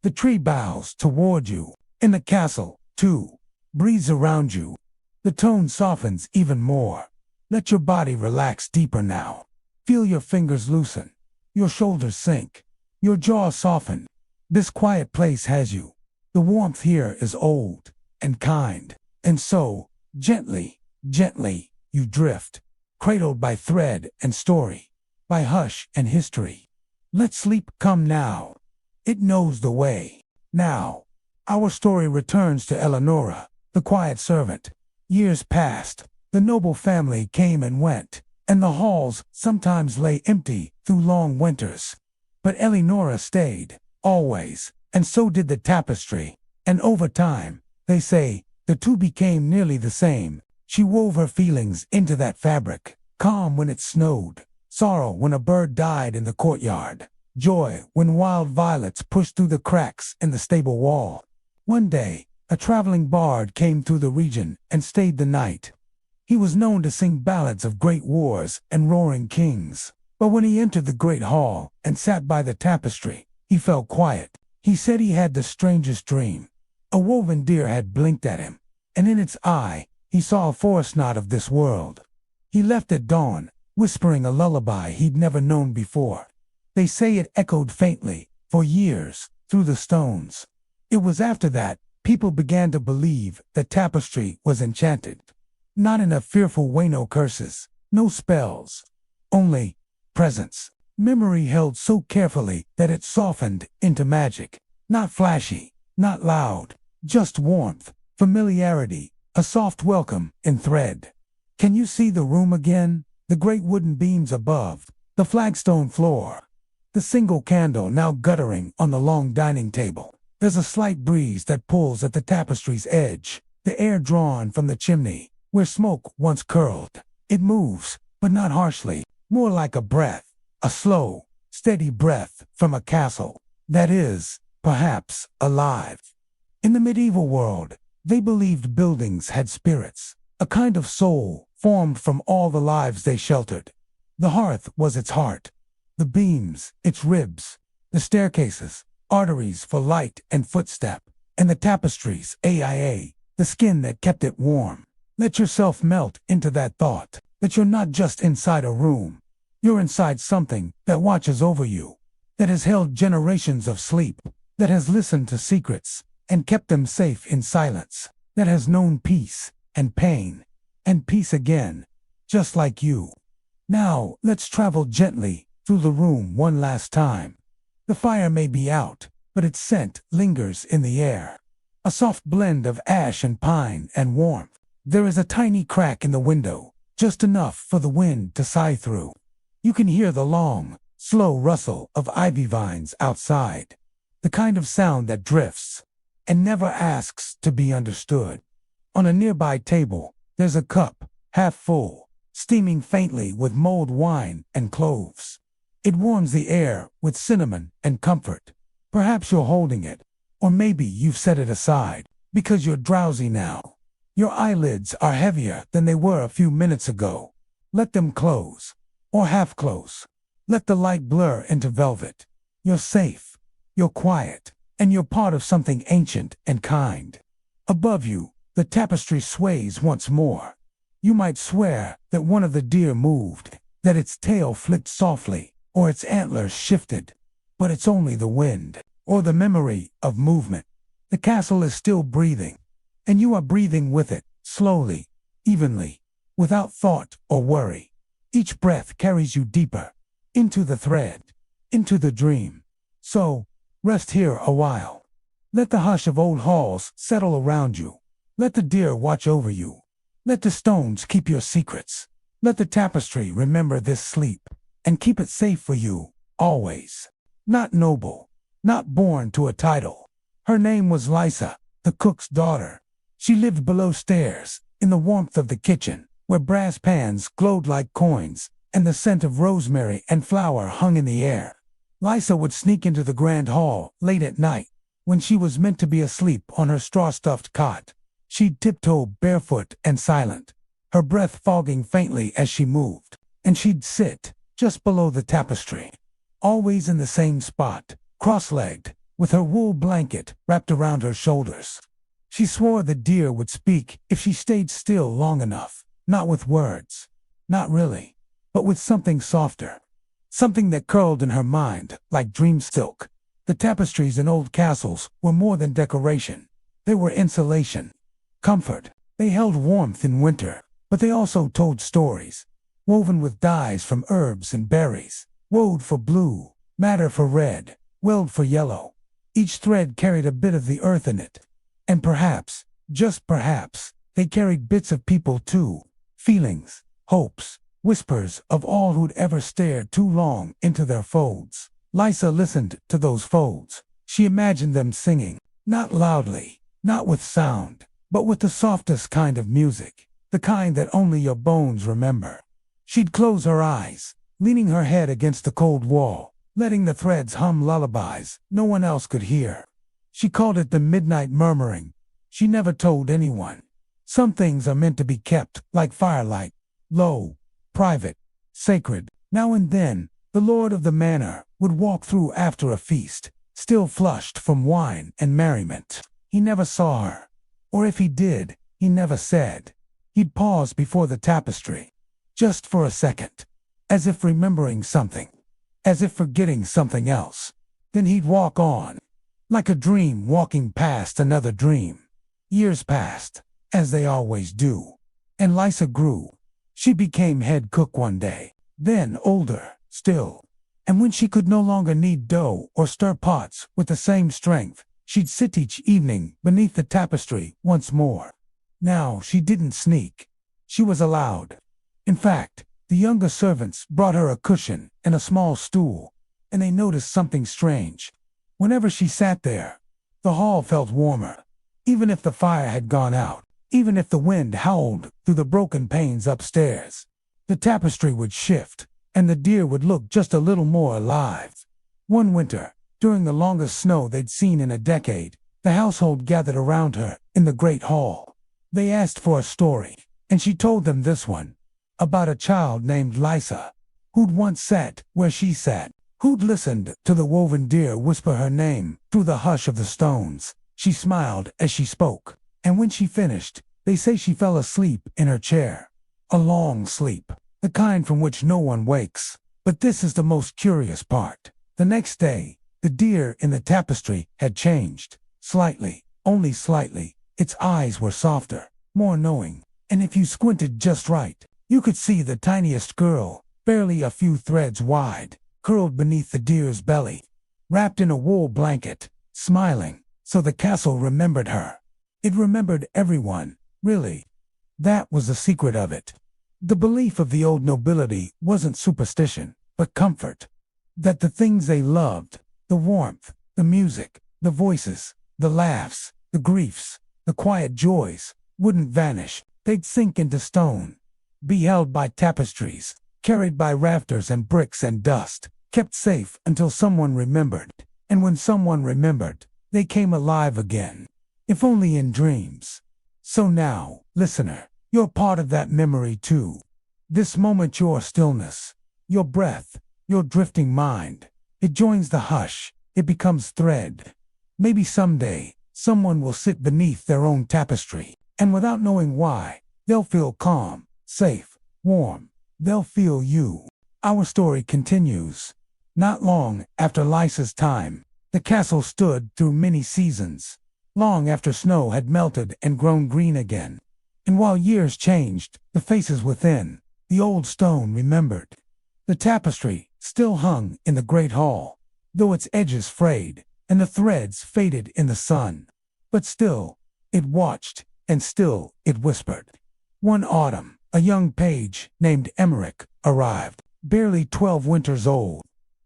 The tree bows toward you. In the castle, too, breathes around you. The tone softens even more. Let your body relax deeper now. Feel your fingers loosen, your shoulders sink, your jaw soften. This quiet place has you. The warmth here is old and kind, and so, gently, gently, you drift, cradled by thread and story, by hush and history. Let sleep come now. It knows the way. Now, our story returns to Eleonora, the quiet servant. Years passed, the noble family came and went, and the halls sometimes lay empty through long winters. But Eleonora stayed, always, and so did the tapestry. And over time, they say, the two became nearly the same. She wove her feelings into that fabric, calm when it snowed, sorrow when a bird died in the courtyard, joy when wild violets pushed through the cracks in the stable wall. One day, a traveling bard came through the region and stayed the night. He was known to sing ballads of great wars and roaring kings. But when he entered the great hall and sat by the tapestry, he fell quiet. He said he had the strangest dream. A woven deer had blinked at him, and in its eye, he saw a forest knot of this world. He left at dawn, whispering a lullaby he'd never known before. They say it echoed faintly, for years, through the stones. It was after that, people began to believe the tapestry was enchanted. Not in a fearful way, no curses, no spells, only presence. Memory held so carefully that it softened into magic. Not flashy, not loud, just warmth, familiarity, a soft welcome in thread. Can you see the room again? The great wooden beams above, the flagstone floor, the single candle now guttering on the long dining table. There's a slight breeze that pulls at the tapestry's edge. the air drawn from the chimney, where smoke once curled. It moves, but not harshly, more like a breath, a slow, steady breath from a castle that is, perhaps, alive. In the medieval world, they believed buildings had spirits, a kind of soul formed from all the lives they sheltered. The hearth was its heart, the beams, its ribs, the staircases, arteries for light and footstep, and the tapestries, AIA, the skin that kept it warm. Let yourself melt into that thought, that you're not just inside a room. You're inside something that watches over you, that has held generations of sleep, that has listened to secrets and kept them safe in silence, that has known peace and pain and peace again, just like you. Now, let's travel gently through the room one last time. The fire may be out, but its scent lingers in the air. A soft blend of ash and pine and warmth. There is a tiny crack in the window, just enough for the wind to sigh through. You can hear the long, slow rustle of ivy vines outside, the kind of sound that drifts and never asks to be understood. On a nearby table, there's a cup, half full, steaming faintly with mulled wine and cloves. It warms the air with cinnamon and comfort. Perhaps you're holding it, or maybe you've set it aside because you're drowsy now. Your eyelids are heavier than they were a few minutes ago. Let them close, or half close. Let the light blur into velvet. You're safe, you're quiet, and you're part of something ancient and kind. Above you, the tapestry sways once more. You might swear that one of the deer moved, that its tail flicked softly, or its antlers shifted. But it's only the wind, or the memory of movement. The castle is still breathing, and you are breathing with it, slowly, evenly, without thought or worry. Each breath carries you deeper, into the thread, into the dream. So, rest here a while. Let the hush of old halls settle around you. Let the deer watch over you. Let the stones keep your secrets. Let the tapestry remember this sleep, and keep it safe for you, always. Not noble, not born to a title. Her name was Lysa, the cook's daughter. She lived below stairs, in the warmth of the kitchen, where brass pans glowed like coins, and the scent of rosemary and flour hung in the air. Lysa would sneak into the grand hall late at night, when she was meant to be asleep on her straw-stuffed cot. She'd tiptoe barefoot and silent, her breath fogging faintly as she moved, and she'd sit just below the tapestry, always in the same spot, cross-legged, with her wool blanket wrapped around her shoulders. She swore the deer would speak if she stayed still long enough, not with words, not really, but with something softer, something that curled in her mind like dream silk. The tapestries in old castles were more than decoration. They were insulation, comfort. They held warmth in winter, but they also told stories, woven with dyes from herbs and berries, wove for blue, madder for red, weld for yellow. Each thread carried a bit of the earth in it. And perhaps, just perhaps, they carried bits of people too, feelings, hopes, whispers of all who'd ever stared too long into their folds. Lysa listened to those folds. She imagined them singing, not loudly, not with sound, but with the softest kind of music, the kind that only your bones remember. She'd close her eyes, leaning her head against the cold wall, letting the threads hum lullabies no one else could hear. She called it the midnight murmuring. She never told anyone. Some things are meant to be kept, like firelight, low, private, sacred. Now and then, the lord of the manor would walk through after a feast, still flushed from wine and merriment. He never saw her, or if he did, he never said. He'd pause before the tapestry, just for a second, as if remembering something, as if forgetting something else. Then he'd walk on, like a dream walking past another dream. Years passed, as they always do, and Lysa grew. She became head cook one day, then older still. And when she could no longer knead dough or stir pots with the same strength, she'd sit each evening beneath the tapestry once more. Now she didn't sneak. She was allowed. In fact, the younger servants brought her a cushion and a small stool, and they noticed something strange. Whenever she sat there, the hall felt warmer, even if the fire had gone out. Even if the wind howled through the broken panes upstairs, the tapestry would shift, and the deer would look just a little more alive. One winter, during the longest snow they'd seen in a decade, the household gathered around her in the great hall. They asked for a story, and she told them this one, about a child named Lisa, who'd once sat where she sat, who'd listened to the woven deer whisper her name through the hush of the stones. She smiled as she spoke, and when she finished, they say she fell asleep in her chair. A long sleep, the kind from which no one wakes. But this is the most curious part. The next day, the deer in the tapestry had changed. Slightly, only slightly. Its eyes were softer, more knowing, and if you squinted just right, you could see the tiniest girl, barely a few threads wide, curled beneath the deer's belly, wrapped in a wool blanket, smiling. So the castle remembered her. It remembered everyone, really. That was the secret of it. The belief of the old nobility wasn't superstition, but comfort. That the things they loved, the warmth, the music, the voices, the laughs, the griefs, the quiet joys, wouldn't vanish. They'd sink into stone, be held by tapestries, carried by rafters and bricks and dust, kept safe until someone remembered. And when someone remembered, they came alive again, if only in dreams. So now, listener, you're part of that memory too. This moment, your stillness, your breath, your drifting mind, it joins the hush, it becomes thread. Maybe someday, someone will sit beneath their own tapestry, and without knowing why, they'll feel calm, safe, warm. They'll feel you. Our story continues. Not long after Lisa's time, the castle stood through many seasons, long after snow had melted and grown green again. And while years changed the faces within, the old stone remembered. The tapestry still hung in the great hall, though its edges frayed and the threads faded in the sun. But still, it watched, and still it whispered. One autumn, a young page named Emmerich arrived, barely 12 winters old,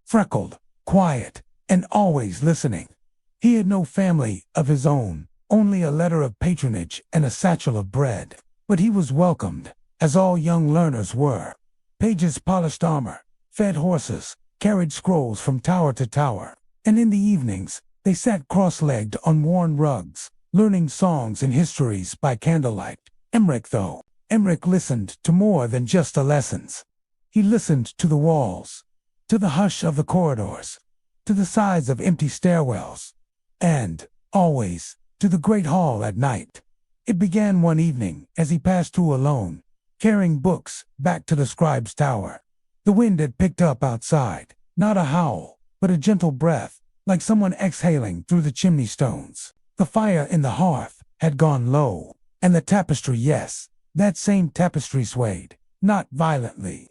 freckled, quiet, and always listening. He had no family of his own, only a letter of patronage and a satchel of bread. But he was welcomed, as all young learners were. Pages polished armor, fed horses, carried scrolls from tower to tower, and in the evenings, they sat cross-legged on worn rugs, learning songs and histories by candlelight. Emmerich listened to more than just the lessons. He listened to the walls, to the hush of the corridors, to the sighs of empty stairwells, and, always, to the great hall at night. It began one evening as he passed through alone, carrying books back to the scribe's tower. The wind had picked up outside, not a howl, but a gentle breath, like someone exhaling through the chimney stones. The fire in the hearth had gone low, and the tapestry, yes, that same tapestry swayed, not violently,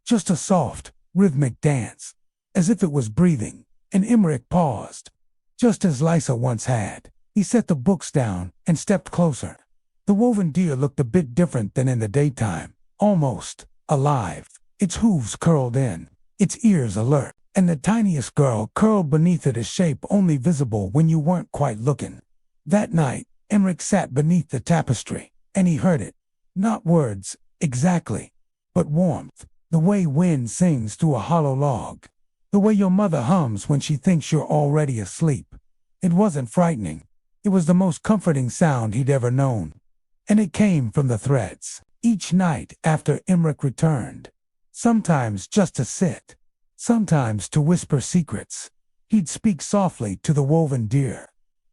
just a soft, rhythmic dance, as if it was breathing. And Emmerich paused, just as Lisa once had. He set the books down and stepped closer. The woven deer looked a bit different than in the daytime, almost alive, its hooves curled in, its ears alert, and the tiniest girl curled beneath it, a shape only visible when you weren't quite looking. That night, Emmerich sat beneath the tapestry, and he heard it. Not words, exactly, but warmth, the way wind sings through a hollow log, the way your mother hums when she thinks you're already asleep. It wasn't frightening. It was the most comforting sound he'd ever known. And it came from the threads. Each night after Emmerich returned, sometimes just to sit, sometimes to whisper secrets, he'd speak softly to the woven deer,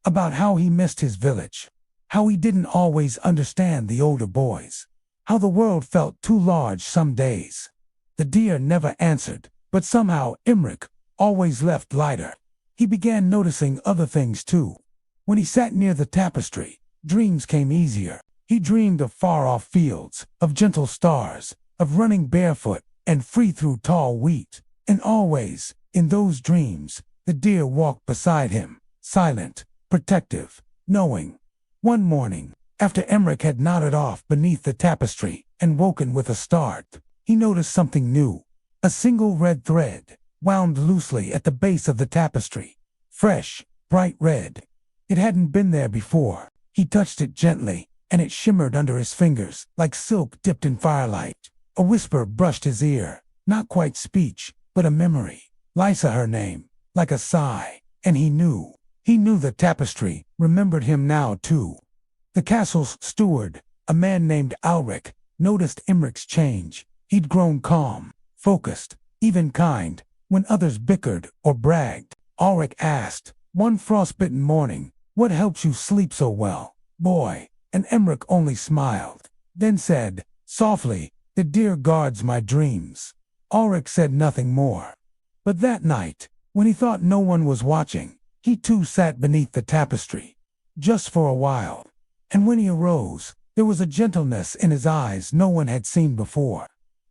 about how he missed his village, how he didn't always understand the older boys, how the world felt too large some days. The deer never answered, but somehow Emmerich always left lighter. He began noticing other things too. When he sat near the tapestry, dreams came easier. He dreamed of far-off fields, of gentle stars, of running barefoot and free through tall wheat. And always, in those dreams, the deer walked beside him, silent, protective, knowing. One morning, after Emmerich had nodded off beneath the tapestry and woken with a start, he noticed something new. A single red thread, wound loosely at the base of the tapestry. Fresh, bright red. It hadn't been there before. He touched it gently, and it shimmered under his fingers like silk dipped in firelight. A whisper brushed his ear, not quite speech, but a memory. Lysa, her name, like a sigh, and he knew. He knew the tapestry remembered him now too. The castle's steward, a man named Ulrich, noticed Imrich's change. He'd grown calm, focused, even kind. When others bickered or bragged, Ulrich asked, one frostbitten morning, "What helps you sleep so well, boy?" And Imrich only smiled, then said, softly, "The deer guards my dreams." Ulrich said nothing more. But that night, when he thought no one was watching, he too sat beneath the tapestry, just for a while. And when he arose, there was a gentleness in his eyes no one had seen before.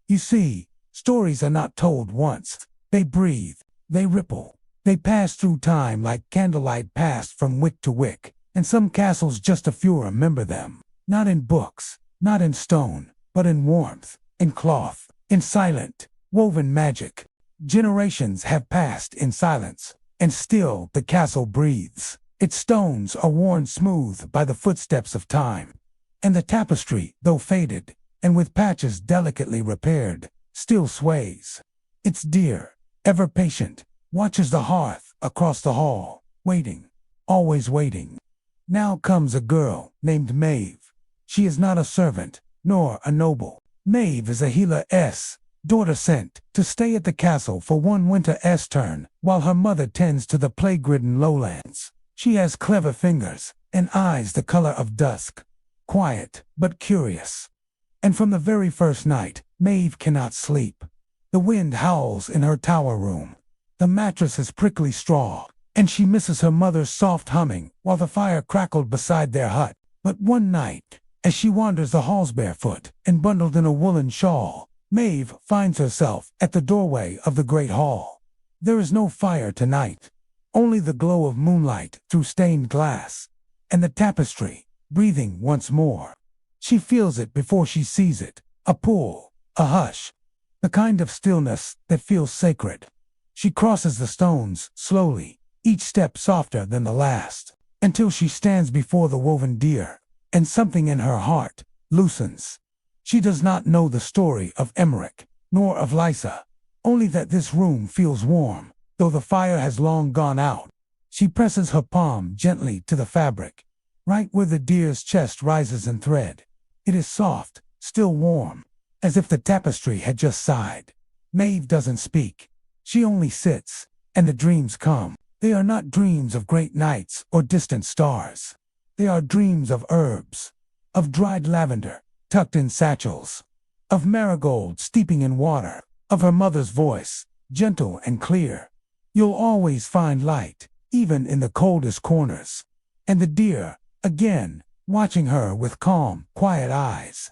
You see, stories are not told once. They breathe, they ripple, they pass through time like candlelight passed from wick to wick, and some castles just a few remember them. Not in books, not in stone, but in warmth, in cloth, in silent, woven magic. Generations have passed in silence, and still the castle breathes. Its stones are worn smooth by the footsteps of time. And the tapestry, though faded, and with patches delicately repaired, still sways. Its dear, ever patient, watches the hearth across the hall, waiting, always waiting. Now comes a girl named Maeve. She is not a servant, nor a noble. Maeve is a healer's daughter sent to stay at the castle for one winter's turn, while her mother tends to the plague-ridden lowlands. She has clever fingers, and eyes the color of dusk, quiet but curious. And from the very first night, Maeve cannot sleep. The wind howls in her tower room. The mattress is prickly straw, and she misses her mother's soft humming while the fire crackled beside their hut. But one night, as she wanders the halls barefoot and bundled in a woolen shawl, Maeve finds herself at the doorway of the great hall. There is no fire tonight, only the glow of moonlight through stained glass, and the tapestry, breathing once more. She feels it before she sees it, a pull, a hush, the kind of stillness that feels sacred. She crosses the stones slowly, each step softer than the last, until she stands before the woven deer, and something in her heart loosens. She does not know the story of Emmerich, nor of Lysa, only that this room feels warm, though the fire has long gone out. She presses her palm gently to the fabric, right where the deer's chest rises in thread. It is soft, still warm, as if the tapestry had just sighed. Maeve doesn't speak. She only sits, and the dreams come. They are not dreams of great nights or distant stars. They are dreams of herbs, of dried lavender, tucked in satchels, of marigold steeping in water, of her mother's voice, gentle and clear. You'll always find light, even in the coldest corners. And the deer, again, watching her with calm, quiet eyes.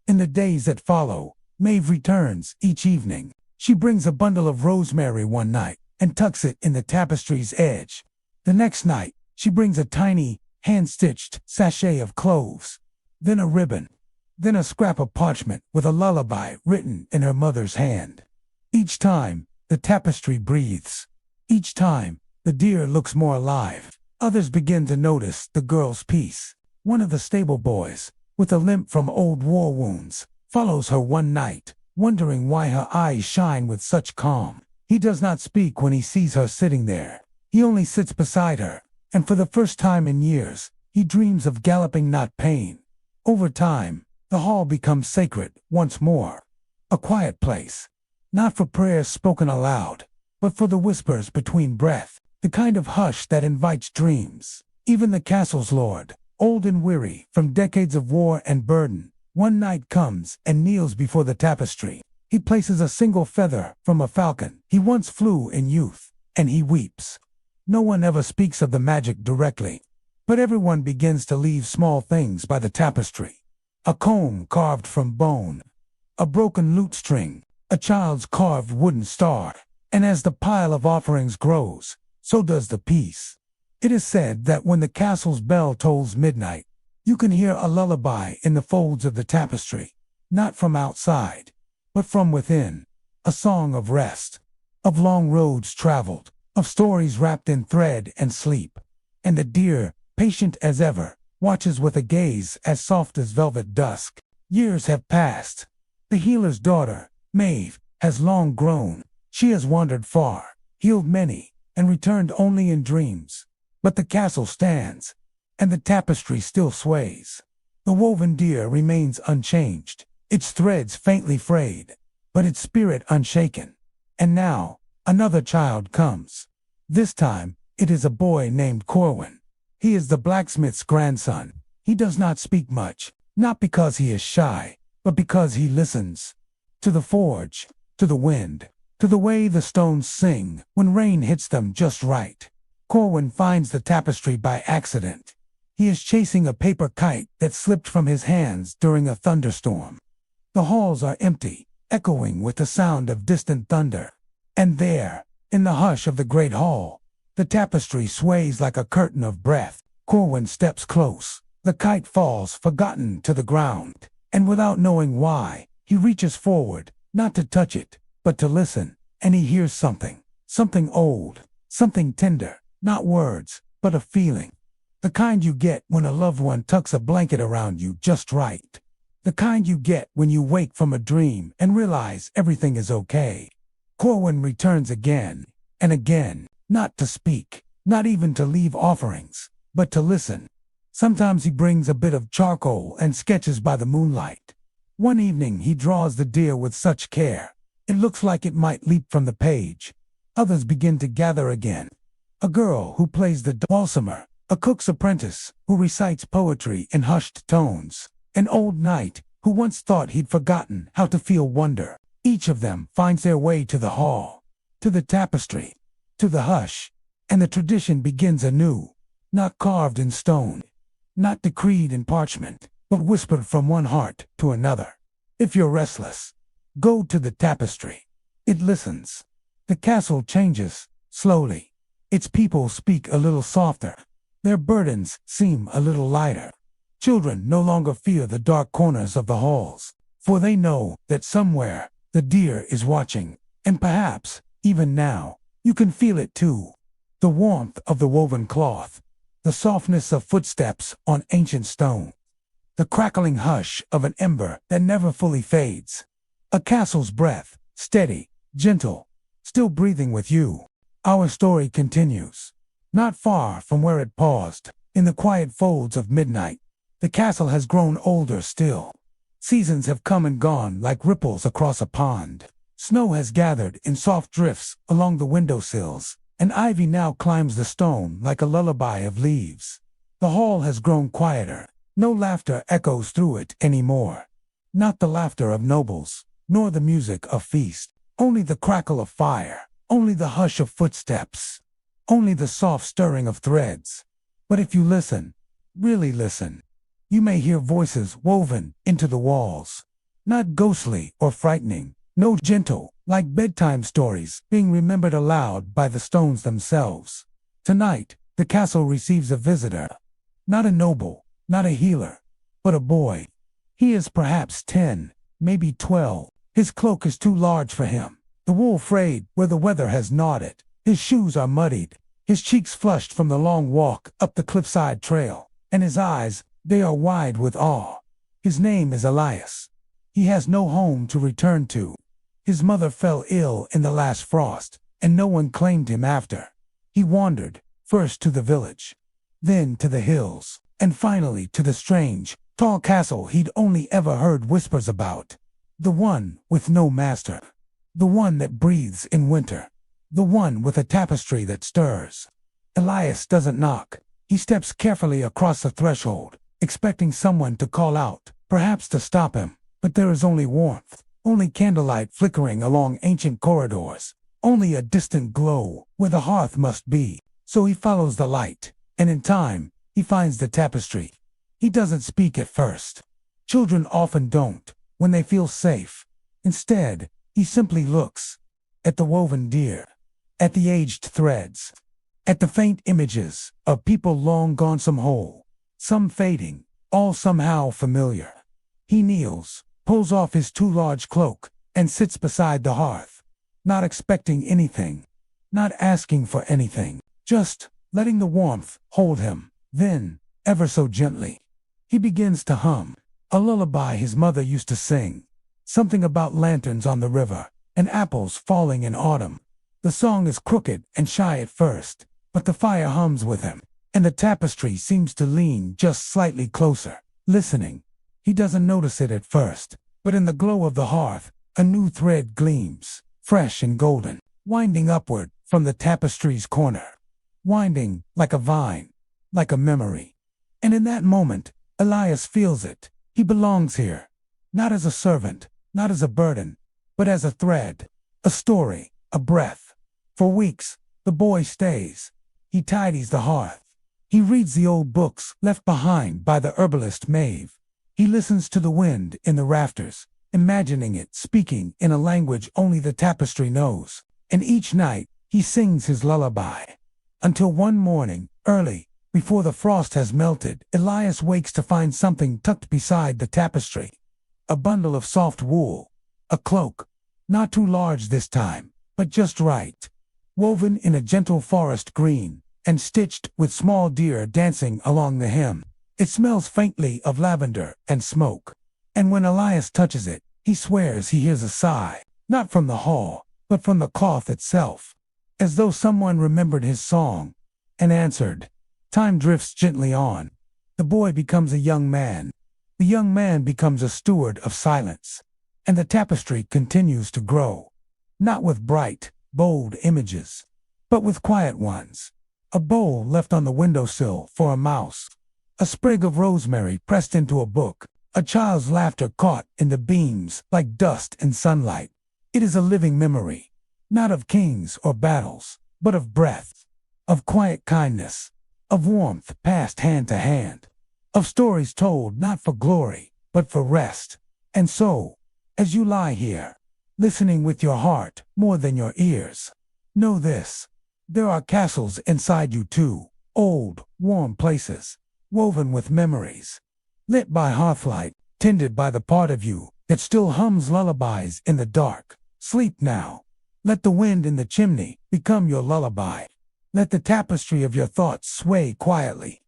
In the days that follow, Maeve returns each evening. She brings a bundle of rosemary one night and tucks it in the tapestry's edge. The next night, she brings a tiny, hand-stitched sachet of cloves, then a ribbon, then a scrap of parchment with a lullaby written in her mother's hand. Each time, the tapestry breathes. Each time, the deer looks more alive. Others begin to notice the girl's peace. One of the stable boys, with a limp from old war wounds, follows her one night, wondering why her eyes shine with such calm. He does not speak when he sees her sitting there. He only sits beside her, and for the first time in years, he dreams of galloping, not pain. Over time, the hall becomes sacred once more. A quiet place, not for prayers spoken aloud, but for the whispers between breath, the kind of hush that invites dreams. Even the castle's lord, old and weary from decades of war and burden, one night comes and kneels before the tapestry. He places a single feather from a falcon he once flew in youth, and he weeps. No one ever speaks of the magic directly, but everyone begins to leave small things by the tapestry. A comb carved from bone, a broken lute string, a child's carved wooden star, and as the pile of offerings grows, so does the peace. It is said that when the castle's bell tolls midnight, you can hear a lullaby in the folds of the tapestry, not from outside, but from within, a song of rest, of long roads traveled, of stories wrapped in thread and sleep. And the deer, patient as ever, watches with a gaze as soft as velvet dusk. Years have passed. The healer's daughter, Maeve, has long grown. She has wandered far, healed many, and returned only in dreams. But the castle stands, and the tapestry still sways. The woven deer remains unchanged, its threads faintly frayed, but its spirit unshaken. And now, another child comes. This time, it is a boy named Corwin. He is the blacksmith's grandson. He does not speak much, not because he is shy, but because he listens. To the forge, to the wind, to the way the stones sing when rain hits them just right. Corwin finds the tapestry by accident. He is chasing a paper kite that slipped from his hands during a thunderstorm. The halls are empty, echoing with the sound of distant thunder. And there, in the hush of the great hall, the tapestry sways like a curtain of breath. Corwin steps close. The kite falls forgotten to the ground, and without knowing why, he reaches forward, not to touch it, but to listen, and he hears something. Something old, something tender, not words, but a feeling. The kind you get when a loved one tucks a blanket around you just right. The kind you get when you wake from a dream and realize everything is okay. Corwin returns again and again, not to speak, not even to leave offerings, but to listen. Sometimes he brings a bit of charcoal and sketches by the moonlight. One evening he draws the deer with such care, it looks like it might leap from the page. Others begin to gather again. A girl who plays the dulcimer, a cook's apprentice who recites poetry in hushed tones, an old knight who once thought he'd forgotten how to feel wonder. Each of them finds their way to the hall, to the tapestry, to the hush, and the tradition begins anew, not carved in stone, not decreed in parchment, but whispered from one heart to another. If you're restless, go to the tapestry. It listens. The castle changes, slowly. Its people speak a little softer. Their burdens seem a little lighter. Children no longer fear the dark corners of the halls, for they know that somewhere the deer is watching, and perhaps, even now, you can feel it too. The warmth of the woven cloth, the softness of footsteps on ancient stone, the crackling hush of an ember that never fully fades. A castle's breath, steady, gentle, still breathing with you. Our story continues. Not far from where it paused, in the quiet folds of midnight, the castle has grown older still. Seasons have come and gone like ripples across a pond. Snow has gathered in soft drifts along the windowsills, and ivy now climbs the stone like a lullaby of leaves. The hall has grown quieter. No laughter echoes through it anymore. Not the laughter of nobles, nor the music of feast. Only the crackle of fire, only the hush of footsteps, only the soft stirring of threads. But if you listen, really listen, you may hear voices woven into the walls. Not ghostly or frightening, no, gentle, like bedtime stories being remembered aloud by the stones themselves. Tonight, the castle receives a visitor. Not a noble, not a healer, but a boy. He is perhaps 10, maybe 12. His cloak is too large for him, the wool frayed where the weather has gnawed it. His shoes are muddied, his cheeks flushed from the long walk up the cliffside trail, and his eyes, they are wide with awe. His name is Elias. He has no home to return to. His mother fell ill in the last frost, and no one claimed him after. He wandered, first to the village, then to the hills, and finally to the strange, tall castle he'd only ever heard whispers about. The one with no master. The one that breathes in winter. The one with a tapestry that stirs. Elias doesn't knock. He steps carefully across the threshold, expecting someone to call out, perhaps to stop him. But there is only warmth, only candlelight flickering along ancient corridors, only a distant glow where the hearth must be. So he follows the light, and in time, he finds the tapestry. He doesn't speak at first. Children often don't, when they feel safe. Instead, he simply looks at the woven deer, at the aged threads, at the faint images of people long gone, some whole, some fading, all somehow familiar. He kneels, pulls off his too large cloak, and sits beside the hearth, not expecting anything, not asking for anything, just letting the warmth hold him. Then, ever so gently. He begins to hum a lullaby his mother used to sing, something about lanterns on the river and apples falling in autumn. The song is crooked and shy at first, but the fire hums with him, and the tapestry seems to lean just slightly closer, listening. He doesn't notice it at first, but in the glow of the hearth, a new thread gleams, fresh and golden, winding upward from the tapestry's corner. Winding like a vine, like a memory. And in that moment, Elias feels it. He belongs here, not as a servant, not as a burden, but as a thread, a story, a breath. For weeks, the boy stays. He tidies the hearth. He reads the old books left behind by the herbalist Maeve. He listens to the wind in the rafters, imagining it speaking in a language only the tapestry knows. And each night, he sings his lullaby. Until one morning, early, before the frost has melted, Elias wakes to find something tucked beside the tapestry. A bundle of soft wool. A cloak. Not too large this time, but just right. Woven in a gentle forest green, and stitched with small deer dancing along the hem. It smells faintly of lavender and smoke. And when Elias touches it, he swears he hears a sigh, not from the hall, but from the cloth itself. As though someone remembered his song and answered. Time drifts gently on. The boy becomes a young man. The young man becomes a steward of silence. And the tapestry continues to grow. Not with bright, bold images, but with quiet ones. A bowl left on the windowsill for a mouse. A sprig of rosemary pressed into a book. A child's laughter caught in the beams like dust in sunlight. It is a living memory. Not of kings or battles, but of breath, of quiet kindness, of warmth passed hand to hand, of stories told not for glory, but for rest. And so, as you lie here, listening with your heart more than your ears, know this: there are castles inside you too, old, warm places, woven with memories, lit by hearthlight, tended by the part of you that still hums lullabies in the dark. Sleep now. Let the wind in the chimney become your lullaby. Let the tapestry of your thoughts sway quietly.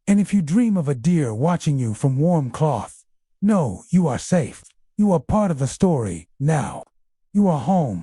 And if you dream of a deer watching you from warm cloth, know you are safe. You are part of the story now. You are home.